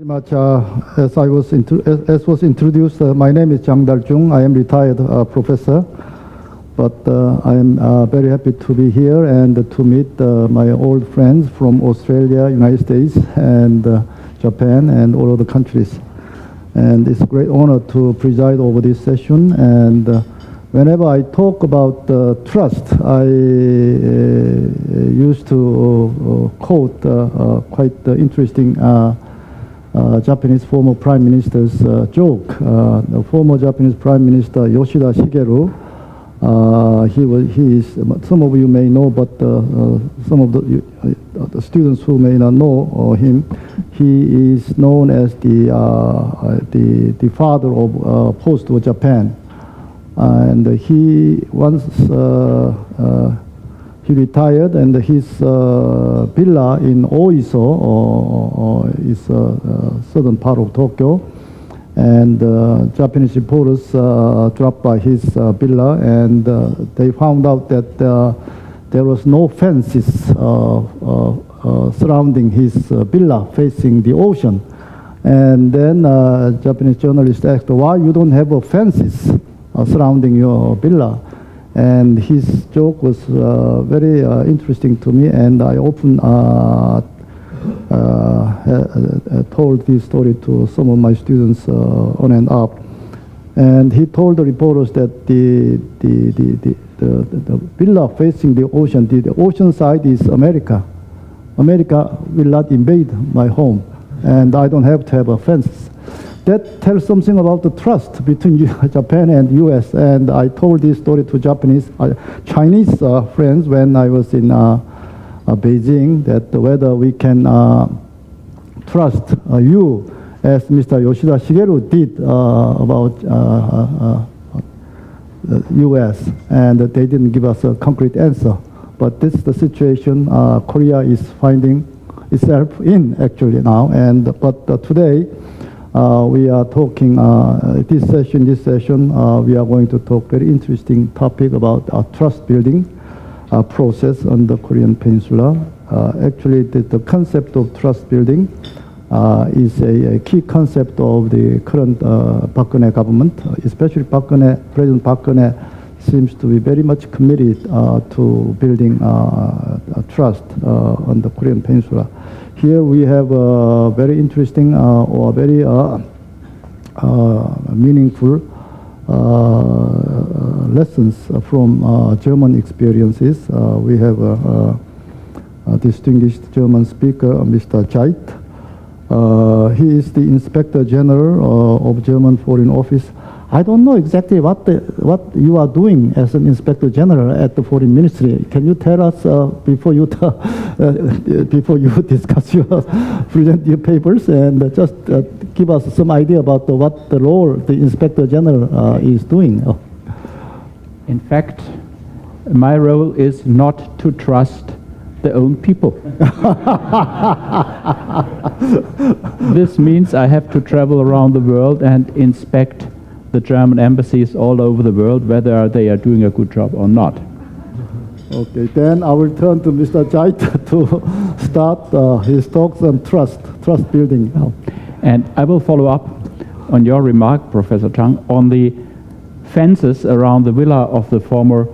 Much, as was introduced, my name is Dal-Joong. I am retired professor, but I am very happy to be here and to meet my old friends from Australia, United States, and Japan, and all other countries. And it's a great honor to preside over this session. And whenever I talk about trust, I used to quote quite interesting Japanese former Prime Minister's joke. The former Japanese Prime Minister Yoshida Shigeru, he is, some of you may know, but some of the students who may not know him, he is known as the father of post-war Japan. And he once he retired, and his villa in Oiso is southern part of Tokyo, and Japanese reporters dropped by his villa, and they found out that there was no fences surrounding his villa facing the ocean. And then Japanese journalists asked, why you don't have fences surrounding your villa? And his joke was very interesting to me, and I often told this story to some of my students on and up. And he told the reporters that the villa facing the ocean, the ocean side is America. America will not invade my home, and I don't have to have a fence. That tells something about the trust between Japan and U.S. And I told this story to Chinese friends when I was in Beijing, that whether we can trust you as Mr. Yoshida Shigeru did about U.S. And they didn't give us a concrete answer. But this is the situation Korea is finding itself in actually now. But today, we are talking, this session, we are going to talk very interesting topic about trust building process on the Korean Peninsula. Actually, the concept of trust building is a key concept of the current Park Geun-hye government, especially President Park Geun-hye seems to be very much committed to building trust on the Korean Peninsula. Here we have very interesting or very meaningful lessons from German experiences. We have a distinguished German speaker, Mr. SEIDT. He is the Inspector General of German Foreign Office. I don't know exactly what you are doing as an Inspector General at the Foreign Ministry. Can you tell us before you discuss present your papers, and just give us some idea about what the role the Inspector General is doing? In fact, my role is not to trust the own people. This means I have to travel around the world and inspect the German embassies all over the world, whether they are doing a good job or not. Okay, then I will turn to Mr. SEIDT to start his talks on trust building. And I will follow up on your remark, Professor Chang, on the fences around the villa of the former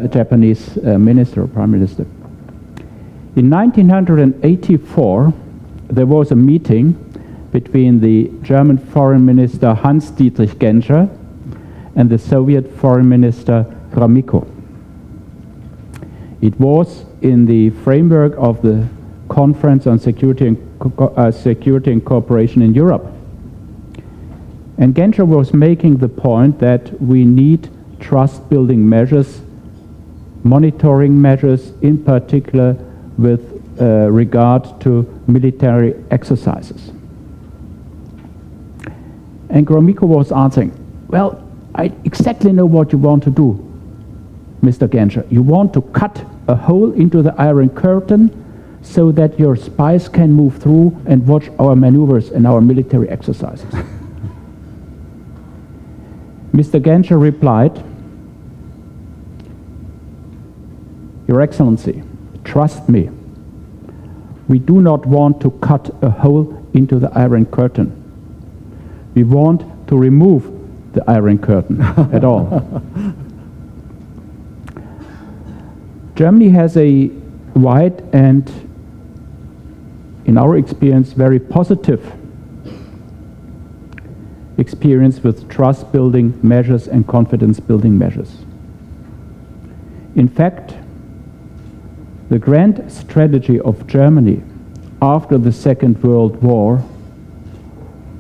Japanese Prime Minister. In 1984, there was a meeting between the German Foreign Minister Hans-Dietrich Genscher and the Soviet Foreign Minister Gromyko. It was in the framework of the Conference on Security and Cooperation in Europe. And Genscher was making the point that we need trust-building measures, monitoring measures, in particular with regard to military exercises. And Gromyko was answering, well, I exactly know what you want to do, Mr. Genscher. You want to cut a hole into the Iron Curtain so that your spies can move through and watch our maneuvers and our military exercises. Mr. Genscher replied, Your Excellency, trust me, We do not want to cut a hole into the Iron Curtain. We want to remove the Iron Curtain at all. Germany has a wide and, in our experience, very positive experience with trust-building measures and confidence-building measures. In fact, the grand strategy of Germany after the Second World War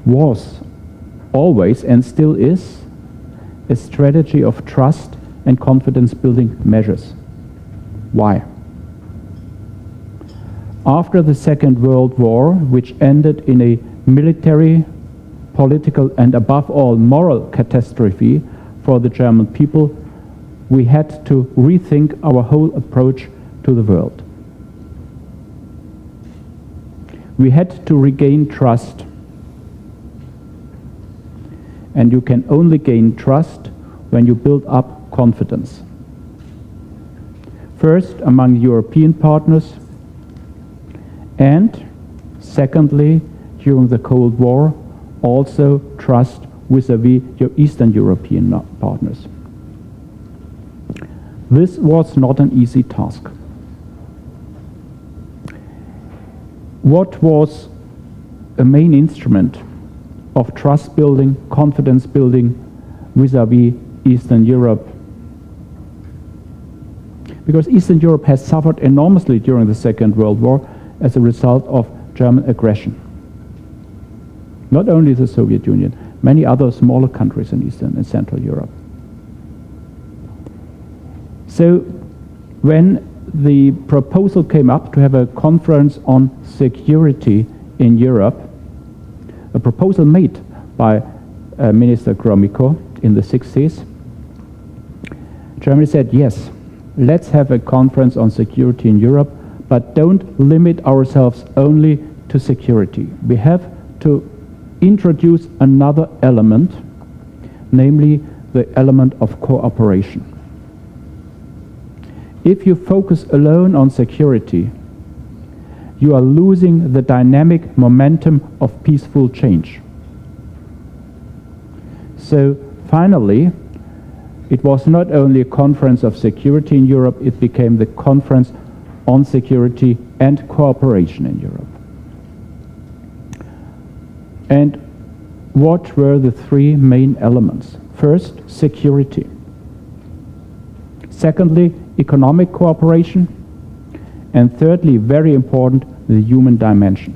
was always, and still is, a strategy of trust and confidence-building measures. Why? After the Second World War, which ended in a military, political, and above all moral catastrophe for the German people, we had to rethink our whole approach to the world. We had to regain trust. And you can only gain trust when you build up confidence. First, among European partners, and secondly, during the Cold War, also trust vis-à-vis your Eastern European partners. This was not an easy task. What was a main instrument of trust building, confidence building vis-à-vis Eastern Europe? Because Eastern Europe has suffered enormously during the Second World War as a result of German aggression. Not only the Soviet Union, many other smaller countries in Eastern and Central Europe. So when the proposal came up to have a conference on security in Europe, a proposal made by Minister Gromyko in the 60s, Germany said, yes, let's have a conference on security in Europe, but don't limit ourselves only to security. We have to introduce another element, namely the element of cooperation. If you focus alone on security, you are losing the dynamic momentum of peaceful change. So finally, it was not only a conference of security in Europe, it became the conference on security and cooperation in Europe. And what were the three main elements? First, security. Secondly, economic cooperation. And thirdly, very important, the human dimension.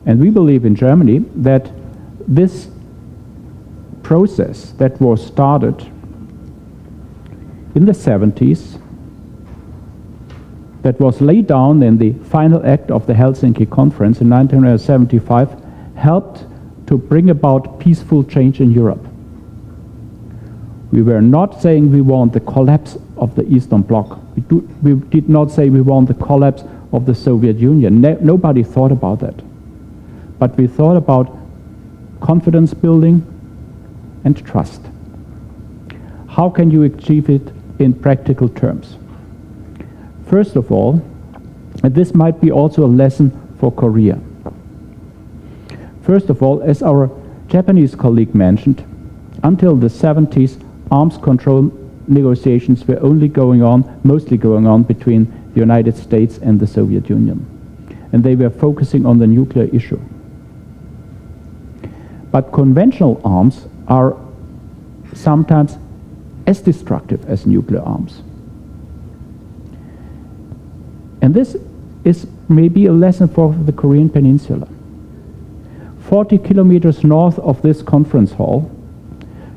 And we believe in Germany that this process that was started in the 70s, that was laid down in the final act of the Helsinki Conference in 1975, helped to bring about peaceful change in Europe. We were not saying we want the collapse of the Eastern Bloc. We did not say we want the collapse of the Soviet Union. Nobody thought about that. But we thought about confidence building and trust. How can you achieve it in practical terms? First of all, and this might be also a lesson for Korea. First of all, as our Japanese colleague mentioned, until the 70s, arms control negotiations were mostly going on between the United States and the Soviet Union. And they were focusing on the nuclear issue. But conventional arms are sometimes as destructive as nuclear arms. And this is maybe a lesson for the Korean Peninsula. 40 kilometers north of this conference hall,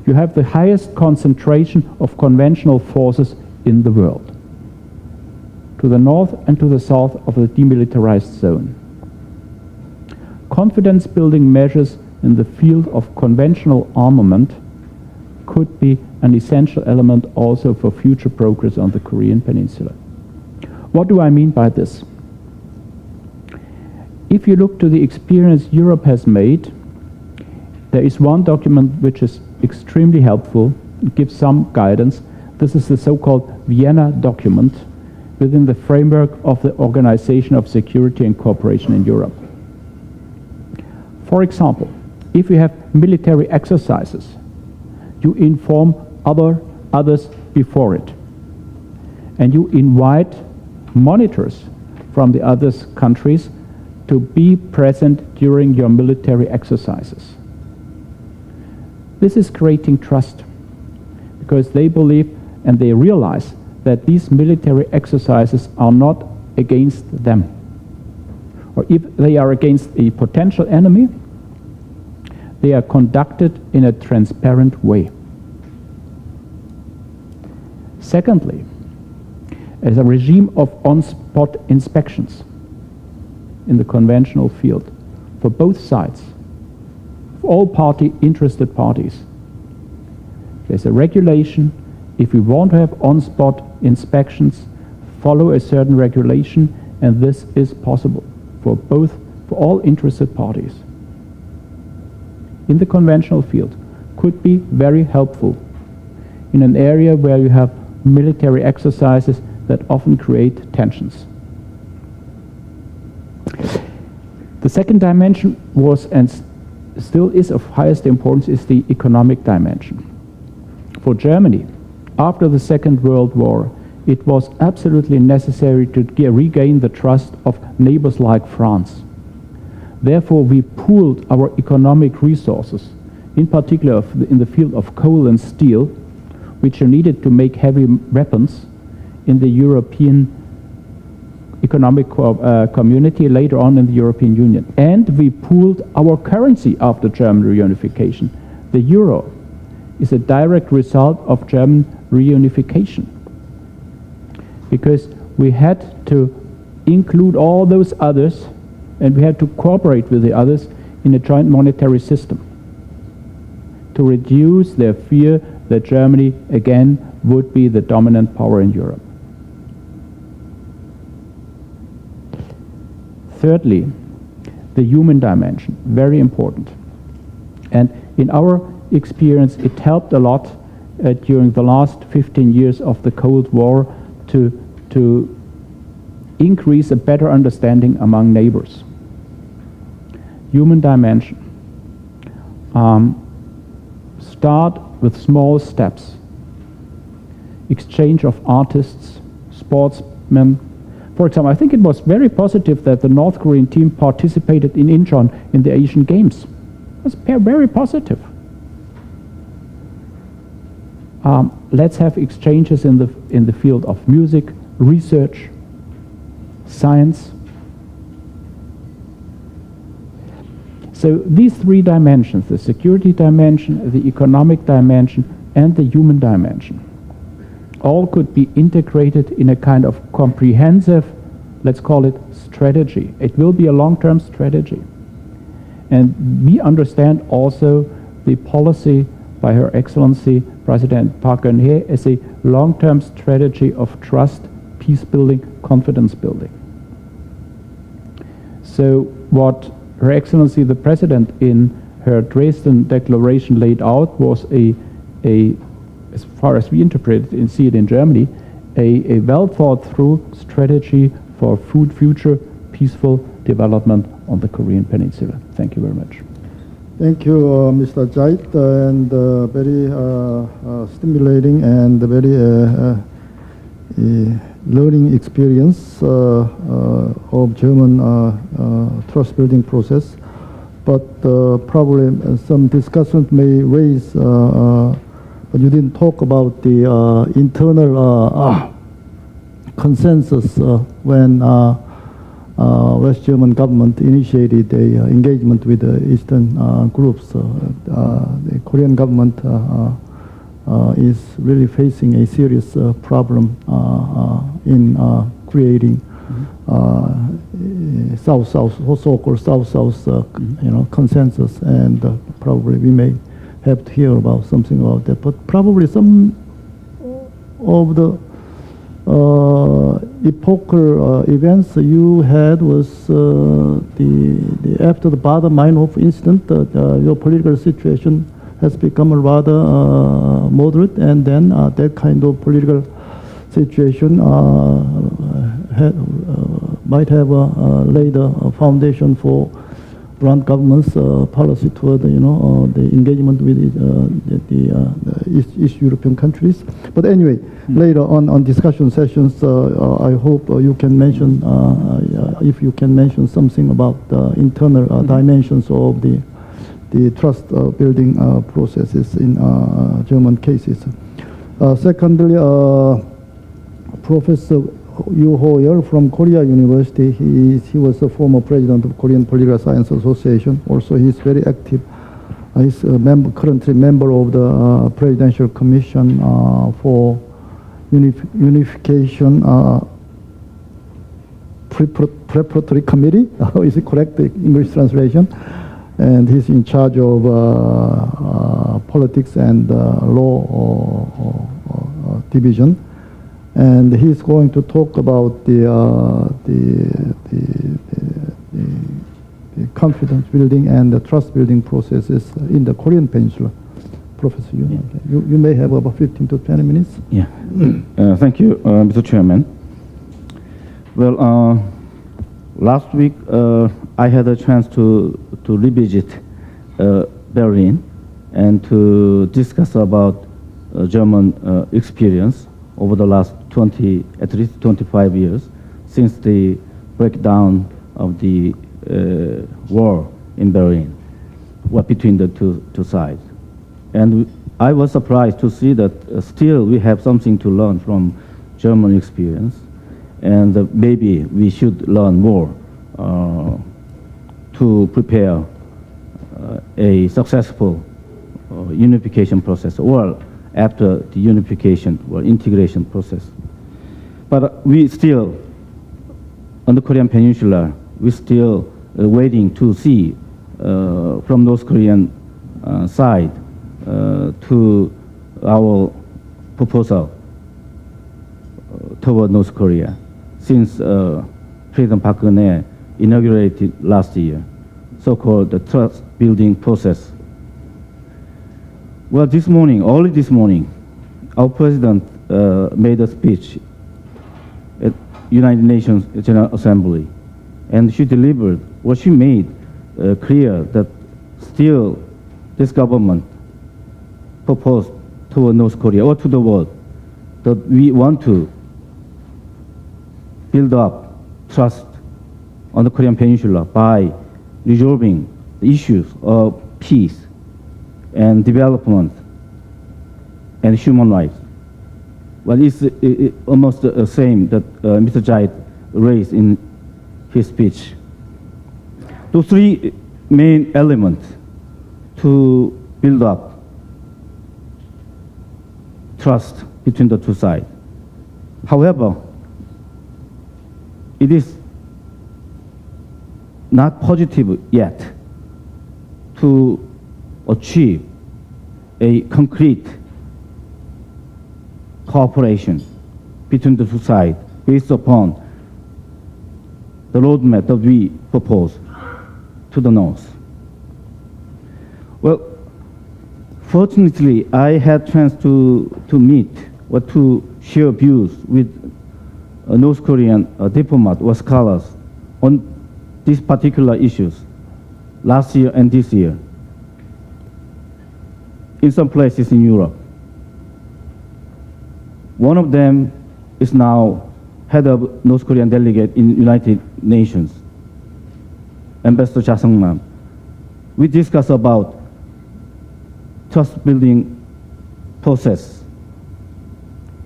you have the highest concentration of conventional forces in the world, to the north and to the south of the demilitarized zone. Confidence-building measures in the field of conventional armament could be an essential element also for future progress on the Korean Peninsula. What do I mean by this? If you look to the experience Europe has made, there is one document which is extremely helpful, it gives some guidance. This is the so-called Vienna document, within the framework of the Organization of Security and Cooperation in Europe. For example, if you have military exercises, you inform others before it, and you invite monitors from the other countries to be present during your military exercises. This is creating trust, because they believe and they realize that these military exercises are not against them, or if they are against a potential enemy, they are conducted in a transparent way. Secondly, as a regime of on-spot inspections in the conventional field for both sides, for all interested parties. There's a regulation. If we want to have on-spot inspections, follow a certain regulation, and this is possible for all interested parties. In the conventional field, could be very helpful in an area where you have military exercises that often create tensions. The second dimension was, and still is of highest importance, is the economic dimension. For Germany, after the Second World War, it was absolutely necessary to regain the trust of neighbors like France. Therefore, we pooled our economic resources, in particular in the field of coal and steel, which are needed to make heavy weapons, in the European economic community, later on in the European Union. And we pooled our currency after German reunification. The euro is a direct result of German reunification, because we had to include all those others, and we had to cooperate with the others in a joint monetary system to reduce their fear that Germany again would be the dominant power in Europe. Thirdly, the human dimension, very important. And in our experience, it helped a lot during the last 15 years of the Cold War to increase a better understanding among neighbors. Human dimension. Start with small steps. Exchange of artists, sportsmen. For example, I think it was very positive that the North Korean team participated in Incheon in the Asian Games. It was very positive. Let's have exchanges in the field of music, research, science. So these three dimensions, the security dimension, the economic dimension, and the human dimension, all could be integrated in a kind of comprehensive, let's call it, strategy. It will be a long-term strategy. And we understand also the policy by Her Excellency President Park Geun-hye as a long-term strategy of trust, peace building, confidence building. So what Her Excellency the President in her Dresden Declaration laid out was as far as we interpret it and see it in Germany, a well thought through strategy for future peaceful development on the Korean Peninsula. Thank you very much. Thank you, Mr. SEIDT, and very stimulating and very learning experience of German trust building process. But probably some discussions may raise, but you didn't talk about the internal consensus when West German government initiated a engagement with the Eastern groups. The Korean government is really facing a serious problem in creating South-South, so-called South-South, consensus, and probably we may have to hear about something about that. But probably some of the epochal events you had was the after the Baader-Meinhof incident, your political situation has become rather moderate, and then that kind of political situation might have laid a foundation for Brand government's policy toward the engagement with the East European countries. But anyway, later on discussion sessions, I hope you can mention, if you can mention something about the internal dimensions of the trust building processes in German cases. Secondly, Professor Ho-Yeol from Korea University, he was the former president of Korean Political Science Association. Also, he's very active. He's currently member of the Presidential Commission for Unification Preparatory Committee. Is it correct, the English translation? And he's in charge of politics and law division. And he's going to talk about the confidence building and the trust building processes in the Korean Peninsula. Professor, you may have about 15 to 20 minutes. Yeah. Thank you, Mr. Chairman. Well, last week I had a chance to revisit Berlin and to discuss about German experience over the last at least 25 years since the breakdown of the war in Berlin, between the two sides. And I was surprised to see that still we have something to learn from German experience, and maybe we should learn more to prepare a successful unification process, or after the unification or integration process. But we still, on the Korean Peninsula, we still waiting to see from North Korean side to our proposal toward North Korea, since President Park Geun-hye inaugurated last year, so-called the trust building process. Well, early this morning, our president made a speech at United Nations General Assembly, and she delivered what she made clear that still this government proposed toward North Korea or to the world that we want to build up trust on the Korean Peninsula by resolving the issues of peace and development and human rights. Well, it's almost the same that Mr. Jait raised in his speech. Those three main elements to build up trust between the two sides. However, it is not positive yet to achieve a concrete cooperation between the two sides based upon the roadmap that we propose to the North. Well, fortunately, I had chance to meet or to share views with North Korean diplomats or scholars on these particular issues last year and this year in some places in Europe. One of them is now head of North Korean delegate in United Nations, Ambassador Cha Sung-nam. We discuss about trust building process.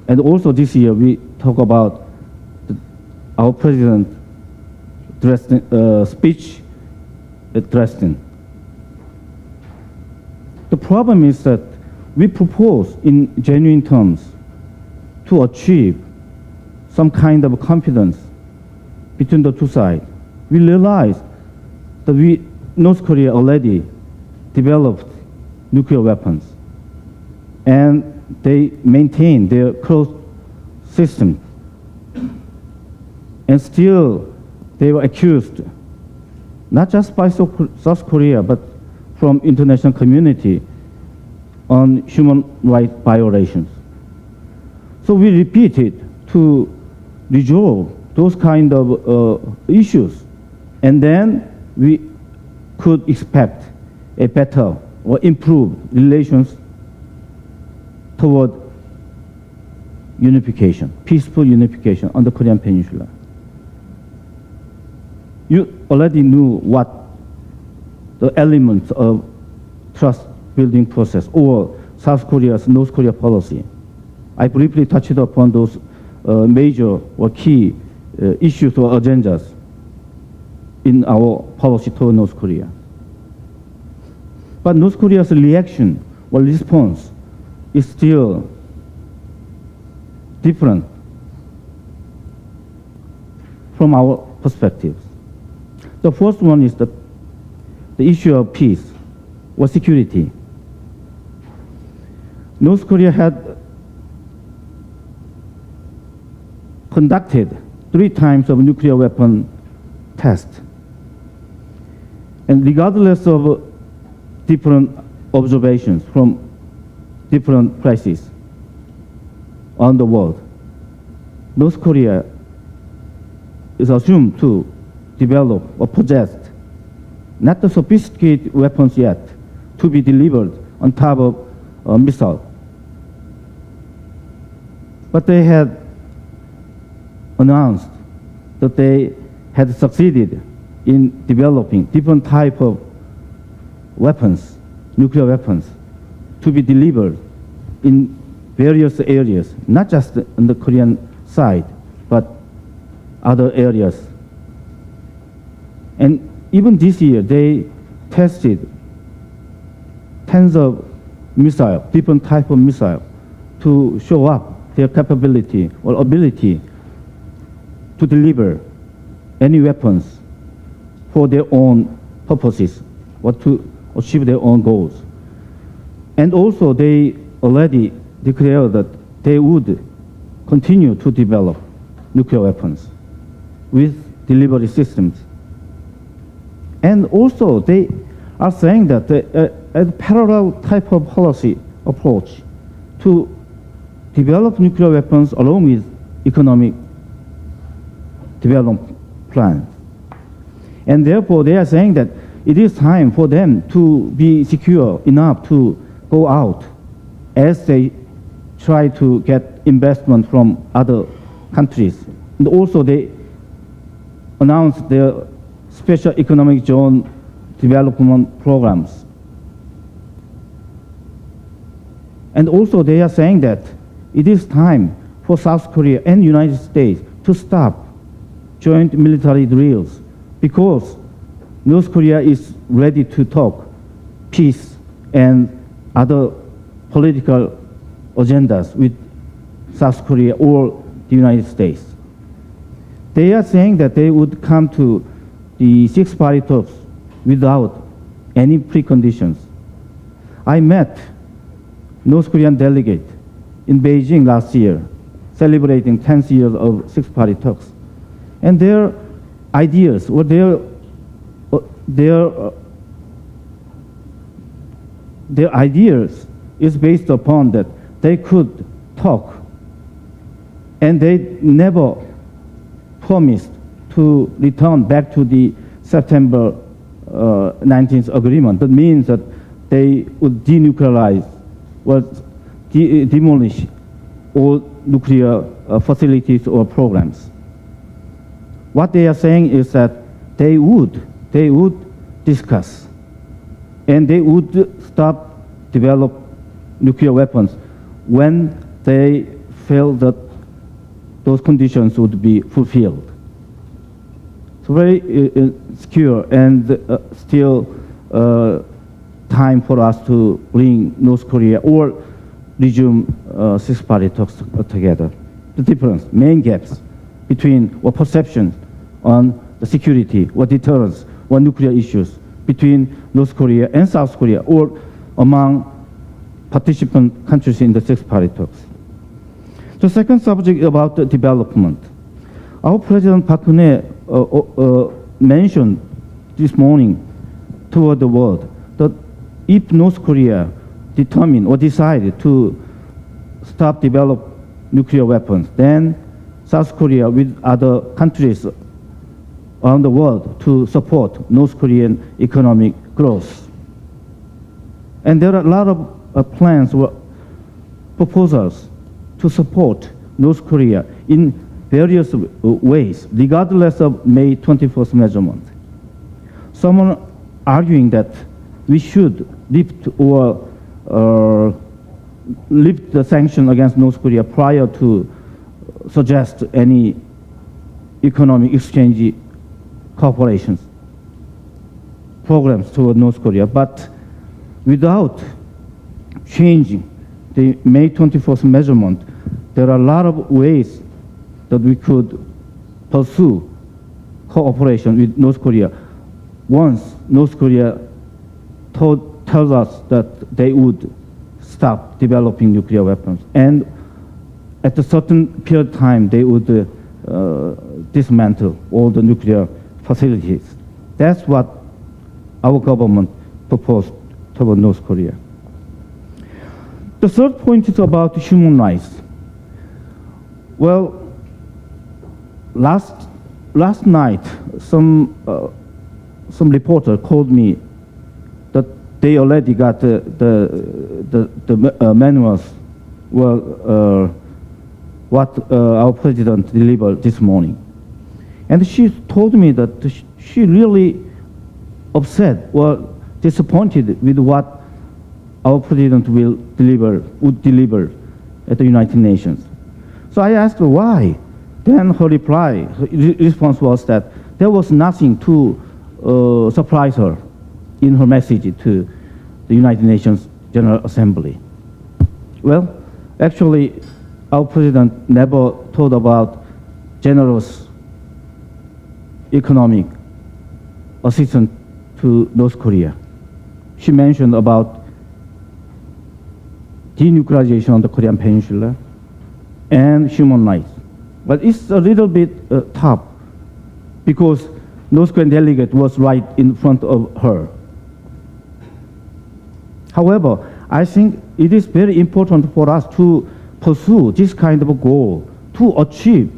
And also this year we talk about our president speech at Dresden. The problem is that we propose in genuine terms to achieve some kind of confidence between the two sides. We realize that North Korea already developed nuclear weapons, and they maintain their closed system. And still, they were accused, not just by South Korea, but from international community on human rights violations. So we repeated to resolve those kind of issues, and then we could expect a better or improved relations toward unification, peaceful unification on the Korean Peninsula. You already knew what the elements of trust building process or South Korea's North Korea policy. I briefly touched upon those major or key issues or agendas in our policy toward North Korea. But North Korea's reaction or response is still different from our perspectives. The first one is the issue of peace or security. North Korea had conducted 3 times of nuclear weapon tests. And regardless of different observations from different places on the world, North Korea is assumed to develop or possess not the sophisticated weapons yet to be delivered on top of a missile. But they had announced that they had succeeded in developing different type of weapons, nuclear weapons, to be delivered in various areas, not just on the Korean side, but other areas. And even this year, they tested tens of missiles, different type of missiles, to show up their capability or ability to deliver any weapons for their own purposes or to achieve their own goals. And also, they already declared that they would continue to develop nuclear weapons with delivery systems. And also, they are saying that a parallel type of policy approach to develop nuclear weapons along with economic development plan. And therefore, they are saying that it is time for them to be secure enough to go out as they try to get investment from other countries. And also, they announced their special economic zone development programs. And also, they are saying that it is time for South Korea and United States to stop joint military drills, because North Korea is ready to talk peace and other political agendas with South Korea or the United States. They are saying that they would come to the six-party talks without any preconditions. I met North Korean delegate in Beijing last year, celebrating 10th years of six-party talks. And their ideas or their ideas is based upon that they could talk, and they never promised to return back to the September 19th agreement. That means that they would denuclearize or demolish all nuclear facilities or programs. What they are saying is that they would discuss, and they would stop develop nuclear weapons when they felt that those conditions would be fulfilled. So very secure, and still time for us to bring North Korea or resume six-party talks together. The difference, main gaps between what perception on the security or deterrence or nuclear issues between North Korea and South Korea or among participant countries in the six-party talks. The second subject about the development. Our President Park Geun-hye mentioned this morning toward the world that if North Korea determined or decided to stop develop nuclear weapons, then South Korea with other countries around the world to support North Korean economic growth. And there are a lot of plans or proposals to support North Korea in various ways, regardless of May 21st measurement. Someone arguing that we should lift the sanction against North Korea prior to suggest any economic exchange cooperations programs toward North Korea, but without changing the May 21st measurement, there are a lot of ways that we could pursue cooperation with North Korea once North Korea tells us that they would stop developing nuclear weapons, and at a certain period of time they would dismantle all the nuclear facilities. That's what our government proposed toward North Korea. The third point is about human rights. Well, last night some reporter called me that they already got the manuals, well, what our president delivered this morning. And she told me that she really upset or disappointed with what our president would deliver at the United Nations. So I asked her why. Then her response was that there was nothing to surprise her in her message to the United Nations General Assembly. Well, actually, our president never talked about generous economic assistance to North Korea. She mentioned about denuclearization of the Korean Peninsula and human rights. But it's a little bit tough because North Korean delegate was right in front of her. However, I think it is very important for us to pursue this kind of a goal to achieve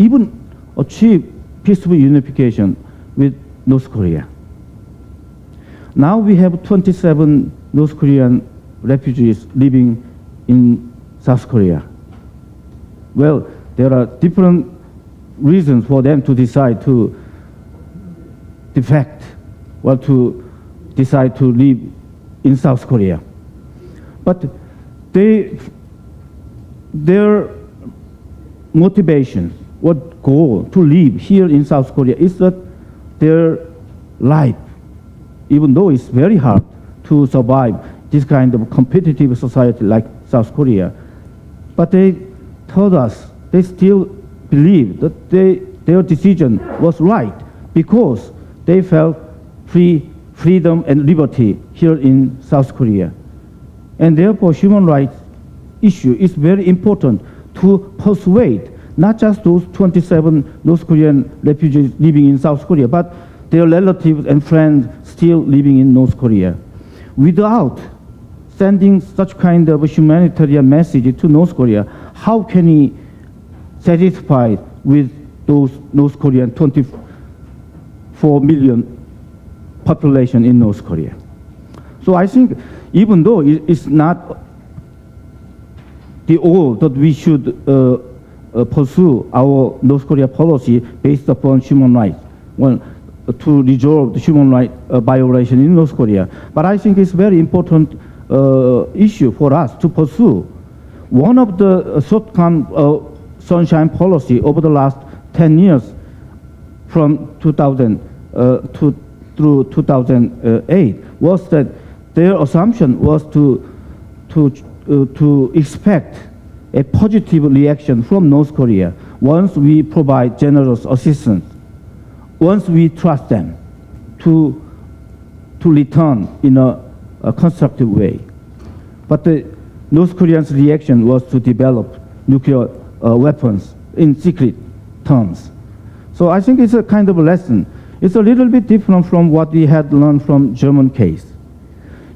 peaceful unification with North Korea. Now we have 27 North Korean refugees living in South Korea. Well, there are different reasons for them to decide to defect or to decide to live in South Korea. But their motivation, what goal to live here in South Korea is that their life, even though it's very hard to survive this kind of competitive society like South Korea, but they told us they still believe that their decision was right because they felt freedom and liberty here in South Korea. And therefore, human rights issue is very important to persuade not just those 27 North Korean refugees living in South Korea, but their relatives and friends still living in North Korea. Without sending such kind of a humanitarian message to North Korea, how can he satisfy with those North Korean 24 million population in North Korea? So I think even though it's not the all that we should pursue our North Korea policy based upon human rights, well, to resolve the human rights violation in North Korea. But I think it's very important issue for us to pursue. One of the short-term sunshine policy over the last 10 years from 2000 through 2008 was that their assumption was to expect a positive reaction from North Korea once we provide generous assistance, once we trust them to return in a constructive way. But the North Koreans' reaction was to develop nuclear weapons in secret terms. So I think it's a kind of a lesson. It's a little bit different from what we had learned from German case.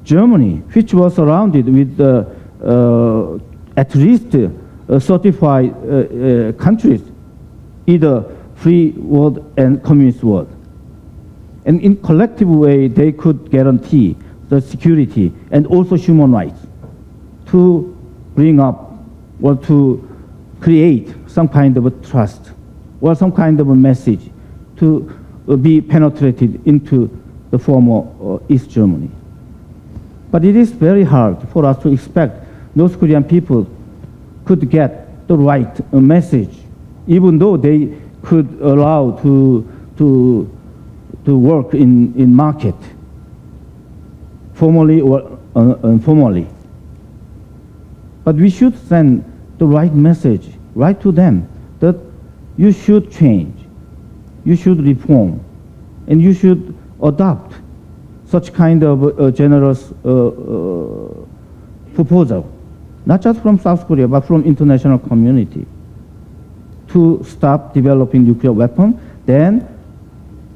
Germany, which was surrounded with at least 35 countries either free world and communist world. And in collective way, they could guarantee the security and also human rights to bring up or to create some kind of a trust or some kind of a message to be penetrated into the former East Germany. But it is very hard for us to expect North Korean people could get the right message, even though they could allow to work in market, formally or informally. But we should send the right message right to them that you should change, you should reform, and you should adopt such kind of generous proposal, not just from South Korea, but from international community, to stop developing nuclear weapon. Then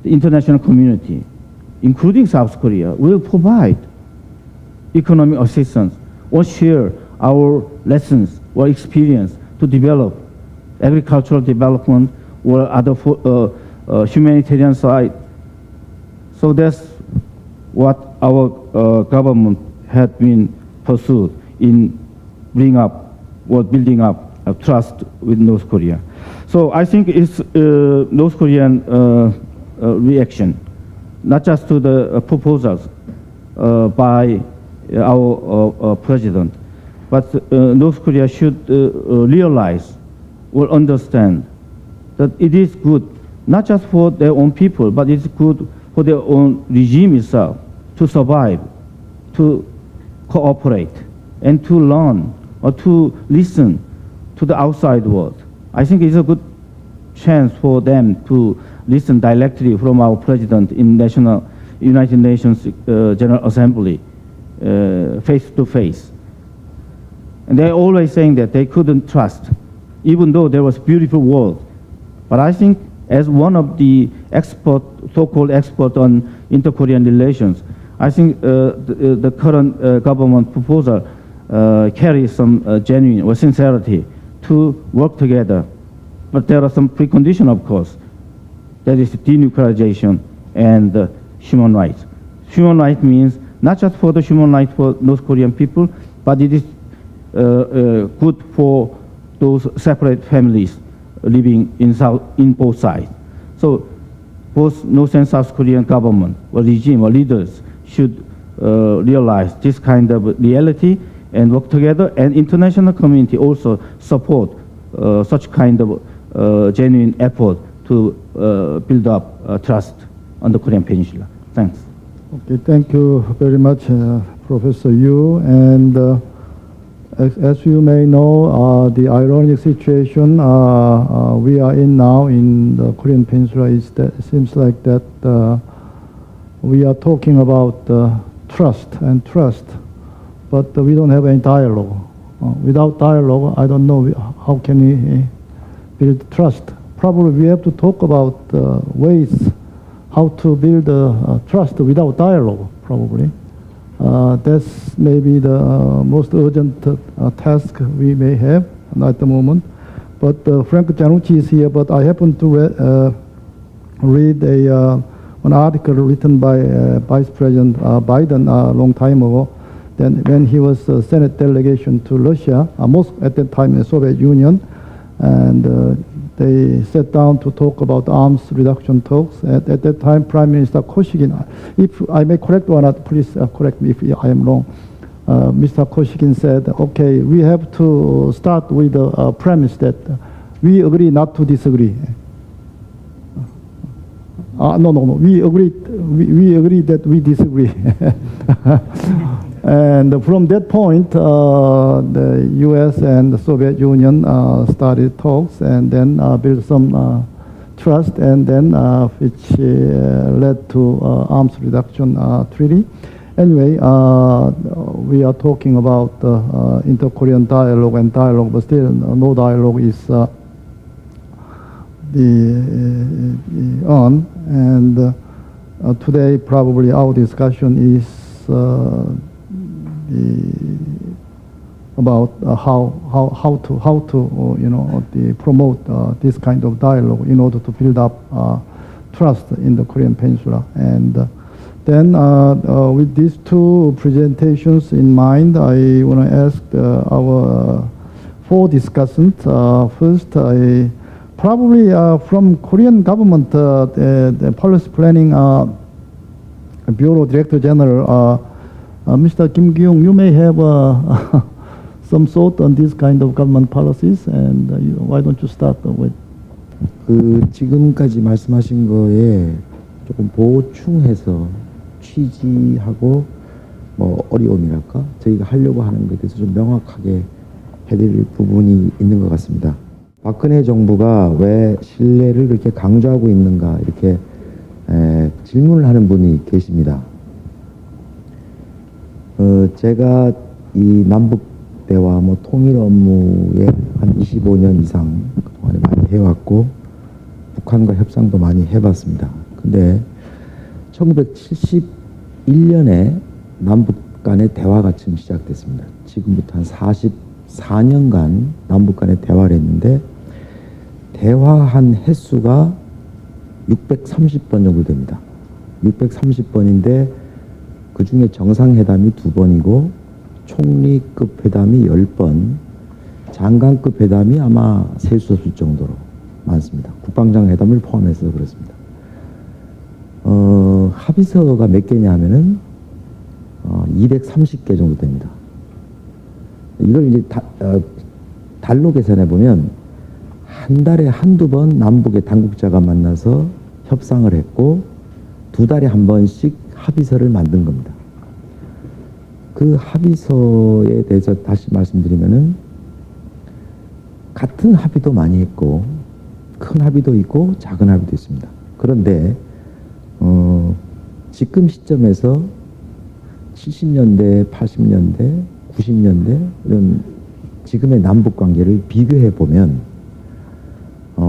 the international community, including South Korea, will provide economic assistance or share our lessons or experience to develop agricultural development or other humanitarian side. So that's what our government had been pursued in bringing up or building up a trust with North Korea. So I think it's North Korean reaction, not just to the proposals by our president, but North Korea should realize or understand that it is good not just for their own people, but it's good for their own regime itself to survive, to cooperate, and to learn or to listen to the outside world. I think it's a good chance for them to listen directly from our president in United Nations General Assembly, face to face. And they're always saying that they couldn't trust, even though there was beautiful world. But I think as one of the so-called expert on inter-Korean relations, I think the current government proposal carries some genuine or sincerity to work together. But there are some preconditions, of course. That is denuclearization and human rights. Human rights means not just for the human rights for North Korean people, but it is good for those separate families living in both sides. So both North and South Korean government or regime or leaders should realize this kind of reality and work together, and international community also support such kind of genuine effort to build up trust on the Korean Peninsula. Thanks. Okay, thank you very much, Professor Yu. And as you may know, the ironic situation we are in now in the Korean Peninsula is that it seems like that we are talking about trust, but we don't have any dialogue. Without dialogue, I don't know how can we build trust. Probably we have to talk about ways how to build trust without dialogue, probably. That's maybe the most urgent task we may have at the moment. But Frank Giannucci is here, but I happened to read an article written by Vice President Biden a long time ago, then when he was a Senate delegation to Russia, at that time in the Soviet Union, and they sat down to talk about arms reduction talks. At that time, Prime Minister Kosygin, if I may correct or not, please correct me if I am wrong. Mr. Kosygin said, okay, we have to start with the premise that we agree not to disagree. No, we agree that we disagree. And from that point, the U.S. and the Soviet Union started talks and then built some trust, and then which led to arms reduction treaty. Anyway, we are talking about inter-Korean dialogue, but still no dialogue is on. And today, probably our discussion is about how to promote this kind of dialogue in order to build up trust in the Korean Peninsula. And then with these two presentations in mind, I want to ask our four discussants. First, probably from Korean government, the policy planning Bureau Director General, Mr. Kim Kiwoong, you may have some thought on this kind of government policies, and why don't you start with? 지금까지 말씀하신 거에 조금 보충해서 취지하고 어려움이랄까 저희가 하려고 하는 것에 대해서 좀 명확하게 해드릴 부분이 있는 것 같습니다. 박근혜 정부가 왜 신뢰를 그렇게 강조하고 있는가 이렇게 질문을 하는 분이 계십니다. 제가 이 남북 대화 통일 업무에 한 25년 이상 그동안에 많이 해왔고 북한과 협상도 많이 해봤습니다. 근데 1971년에 남북 간의 대화가 처음 시작됐습니다. 지금부터 한 44년간 남북 간의 대화를 했는데 대화한 횟수가 630번 정도 됩니다. 630번인데 그 중에 정상회담이 2번이고 총리급 회담이 10번, 장관급 회담이 아마 셀 수 없을 정도로 많습니다. 국방장 회담을 포함해서 그렇습니다. 합의서가 몇 개냐 하면은 230개 정도 됩니다. 이걸 이제 달로 계산해 보면 한 달에 한두 번 남북의 당국자가 만나서 협상을 했고 2달에 한 번씩 합의서를 만든 겁니다. 그 합의서에 대해서 다시 말씀드리면은 같은 합의도 많이 했고 큰 합의도 있고 작은 합의도 있습니다. 그런데 지금 시점에서 70년대, 80년대, 90년대 이런 지금의 남북 관계를 비교해 보면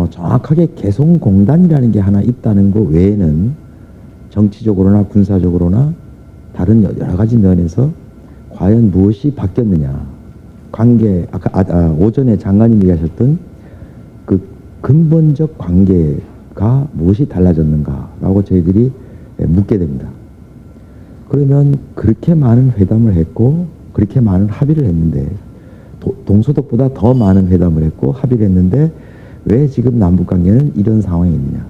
정확하게 개성공단이라는 게 하나 있다는 것 외에는 정치적으로나 군사적으로나 다른 여러 가지 면에서 과연 무엇이 바뀌었느냐. 관계, 아까 오전에 장관님이 얘기하셨던 그 근본적 관계가 무엇이 달라졌는가라고 저희들이 묻게 됩니다. 그러면 그렇게 많은 회담을 했고 그렇게 많은 합의를 했는데 동서독보다 더 많은 회담을 했고 합의를 했는데 왜 지금 남북관계는 이런 상황이 있느냐.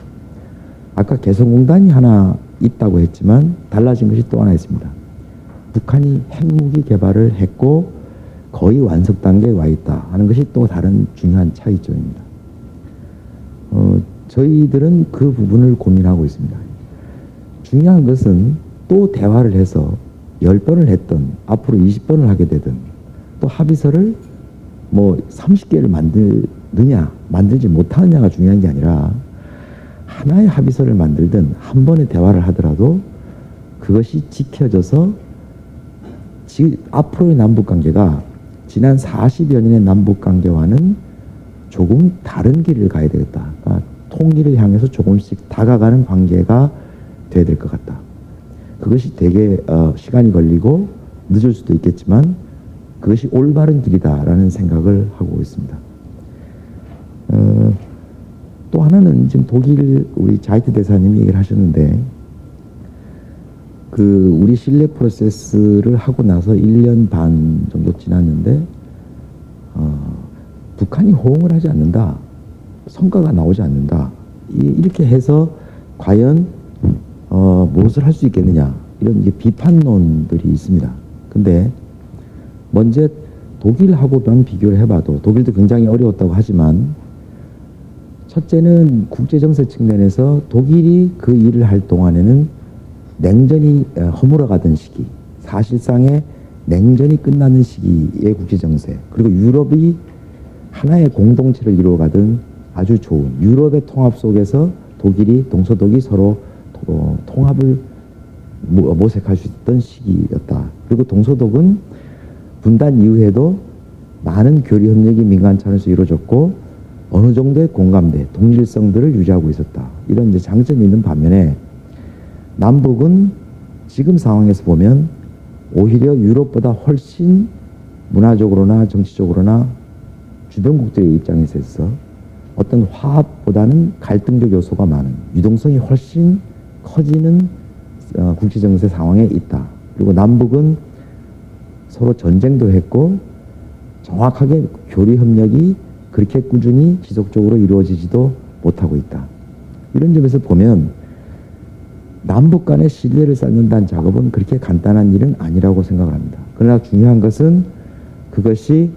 아까 개성공단이 하나 있다고 했지만 달라진 것이 또 하나 있습니다. 북한이 핵무기 개발을 했고 거의 완성 단계에 와 있다 하는 것이 또 다른 중요한 차이점입니다. 저희들은 그 부분을 고민하고 있습니다. 중요한 것은 또 대화를 해서 10번을 했든 앞으로 20번을 하게 되든 또 합의서를 30개를 만들느냐 만들지 못하느냐가 중요한 게 아니라 하나의 합의서를 만들든 한 번의 대화를 하더라도 그것이 지켜져서 앞으로의 남북관계가 지난 40여 년의 남북관계와는 조금 다른 길을 가야 되겠다. 그러니까 통일을 향해서 조금씩 다가가는 관계가 돼야 될 것 같다. 그것이 되게 시간이 걸리고 늦을 수도 있겠지만 그것이 올바른 길이다라는 생각을 하고 있습니다. 또 하나는 지금 독일 우리 자이트 대사님이 얘기를 하셨는데 우리 신뢰 프로세스를 하고 나서 1년 반 정도 지났는데 북한이 호응을 하지 않는다. 성과가 나오지 않는다. 이렇게 해서 과연 무엇을 할 수 있겠느냐. 이런 비판론들이 있습니다. 근데 먼저 독일하고만 비교를 해봐도 독일도 굉장히 어려웠다고 하지만 첫째는 국제정세 측면에서 독일이 그 일을 할 동안에는 냉전이 허물어가던 시기, 사실상의 냉전이 끝나는 시기의 국제정세, 그리고 유럽이 하나의 공동체를 이루어가던 아주 좋은 유럽의 통합 속에서 독일이 동서독이 서로 통합을 모색할 수 있던 시기였다. 그리고 동서독은 분단 이후에도 많은 교류 협력이 민간 차원에서 이루어졌고 어느 정도의 공감대, 동질성들을 유지하고 있었다. 이런 장점이 있는 반면에 남북은 지금 상황에서 보면 오히려 유럽보다 훨씬 문화적으로나 정치적으로나 주변국들의 입장에서 어떤 화합보다는 갈등적 요소가 많은 유동성이 훨씬 커지는 국제정세 상황에 있다. 그리고 남북은 서로 전쟁도 했고 정확하게 교류 협력이 그렇게 꾸준히 지속적으로 이루어지지도 못하고 있다. 이런 점에서 보면 남북 간의 신뢰를 쌓는다는 작업은 그렇게 간단한 일은 아니라고 생각을 합니다. 그러나 중요한 것은 그것이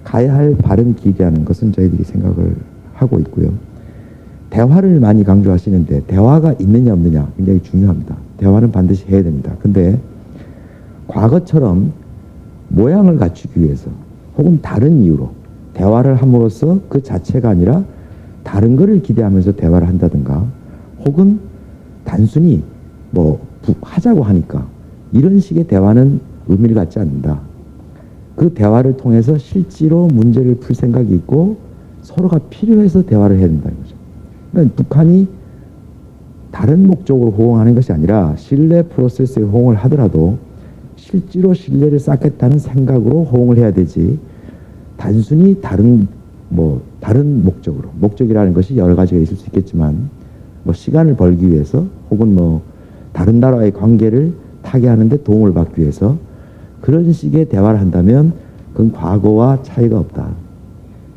가야 할 바른 길이라는 것은 저희들이 생각을 하고 있고요. 대화를 많이 강조하시는데 대화가 있느냐 없느냐 굉장히 중요합니다. 대화는 반드시 해야 됩니다. 근데 과거처럼 모양을 갖추기 위해서 혹은 다른 이유로 대화를 함으로써 그 자체가 아니라 다른 것을 기대하면서 대화를 한다든가 혹은 단순히 뭐 하자고 하니까 이런 식의 대화는 의미를 갖지 않는다. 그 대화를 통해서 실제로 문제를 풀 생각이 있고 서로가 필요해서 대화를 해야 된다는 거죠. 그러니까 북한이 다른 목적으로 호응하는 것이 아니라 신뢰 프로세스에 호응을 하더라도 실제로 신뢰를 쌓겠다는 생각으로 호응을 해야 되지 단순히 다른 목적으로 목적이라는 것이 여러 가지가 있을 수 있겠지만 뭐 시간을 벌기 위해서 혹은 뭐 다른 나라와의 관계를 타개하는 데 도움을 받기 위해서 그런 식의 대화를 한다면 그건 과거와 차이가 없다.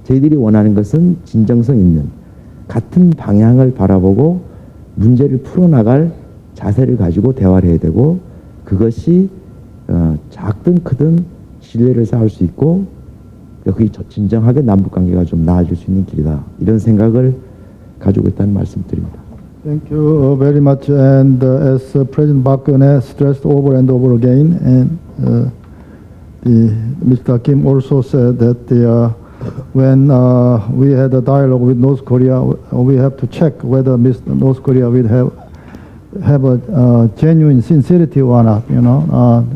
저희들이 원하는 것은 진정성 있는 같은 방향을 바라보고 문제를 풀어나갈 자세를 가지고 대화를 해야 되고 그것이 작든 크든 신뢰를 쌓을 수 있고 그게 진정하게 남북관계가 좀 나아질 수 있는 길이다. 이런 생각을 가지고 있다는 말씀드립니다. Thank you very much. And as President Park Geun-hye stressed over and over again, and Mr. Kim also said that when we had a dialogue with North Korea, we have to check whether North Korea will have a genuine sincerity or not. You know,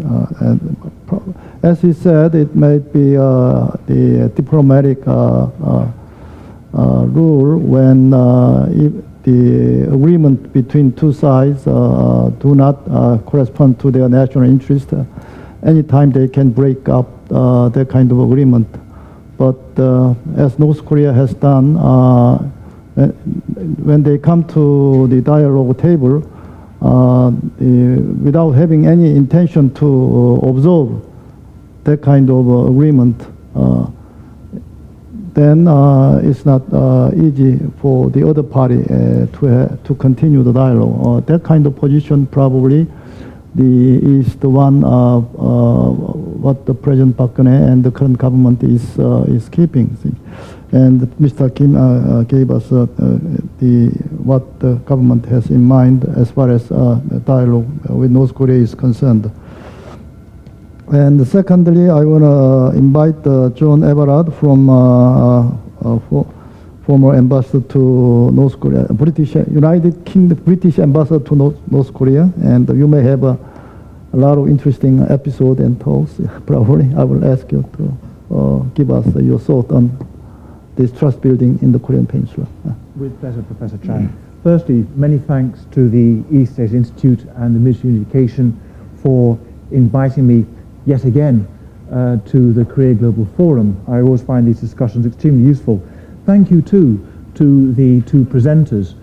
and as he said, it may be the diplomatic rule when if the agreement between two sides do not correspond to their national interest. Anytime they can break up that kind of agreement. But as North Korea has done, when they come to the dialogue table, without having any intention to observe that kind of agreement, then it's not easy for the other party to continue the dialogue. That kind of position probably is the one what the President Park Geun-hye and the current government is keeping. And Mr. Kim gave us what the government has in mind as far as dialogue with North Korea is concerned. And secondly, I want to invite John Everard from former ambassador to North Korea, United Kingdom British ambassador to North Korea, and you may have a lot of interesting episodes and talks. Probably, I will ask you to give us your thought on this trust building in the Korean Peninsula. With pleasure, Professor Chang. Firstly, many thanks to the East Asia Institute and the Ministry of Unification for inviting me yet again to the Korea Global Forum. I always find these discussions extremely useful. Thank you too to the two presenters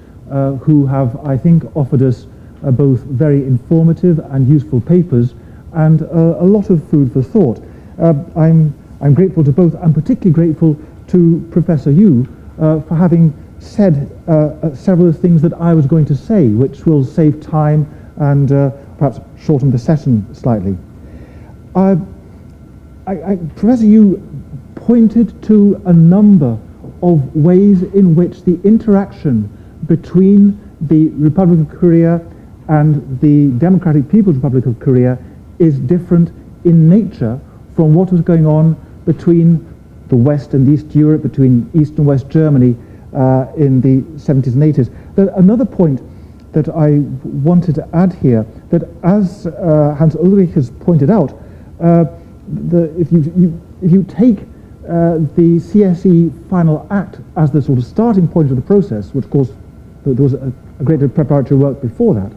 who have, I think, offered us both very informative and useful papers and a lot of food for thought. I'm grateful to both. I'm particularly grateful to Professor Yu for having said several of the things that I was going to say, which will save time and perhaps shorten the session slightly. Professor Yu pointed to a number of ways in which the interaction between the Republic of Korea and the Democratic People's Republic of Korea is different in nature from what was going on between the West and East Europe, between East and West Germany in the 70s and 80s. Another point that I wanted to add here, that as Hans-Ulrich has pointed out, if you take the CSE final act as the sort of starting point of the process, which of course there was a great deal of preparatory work before that,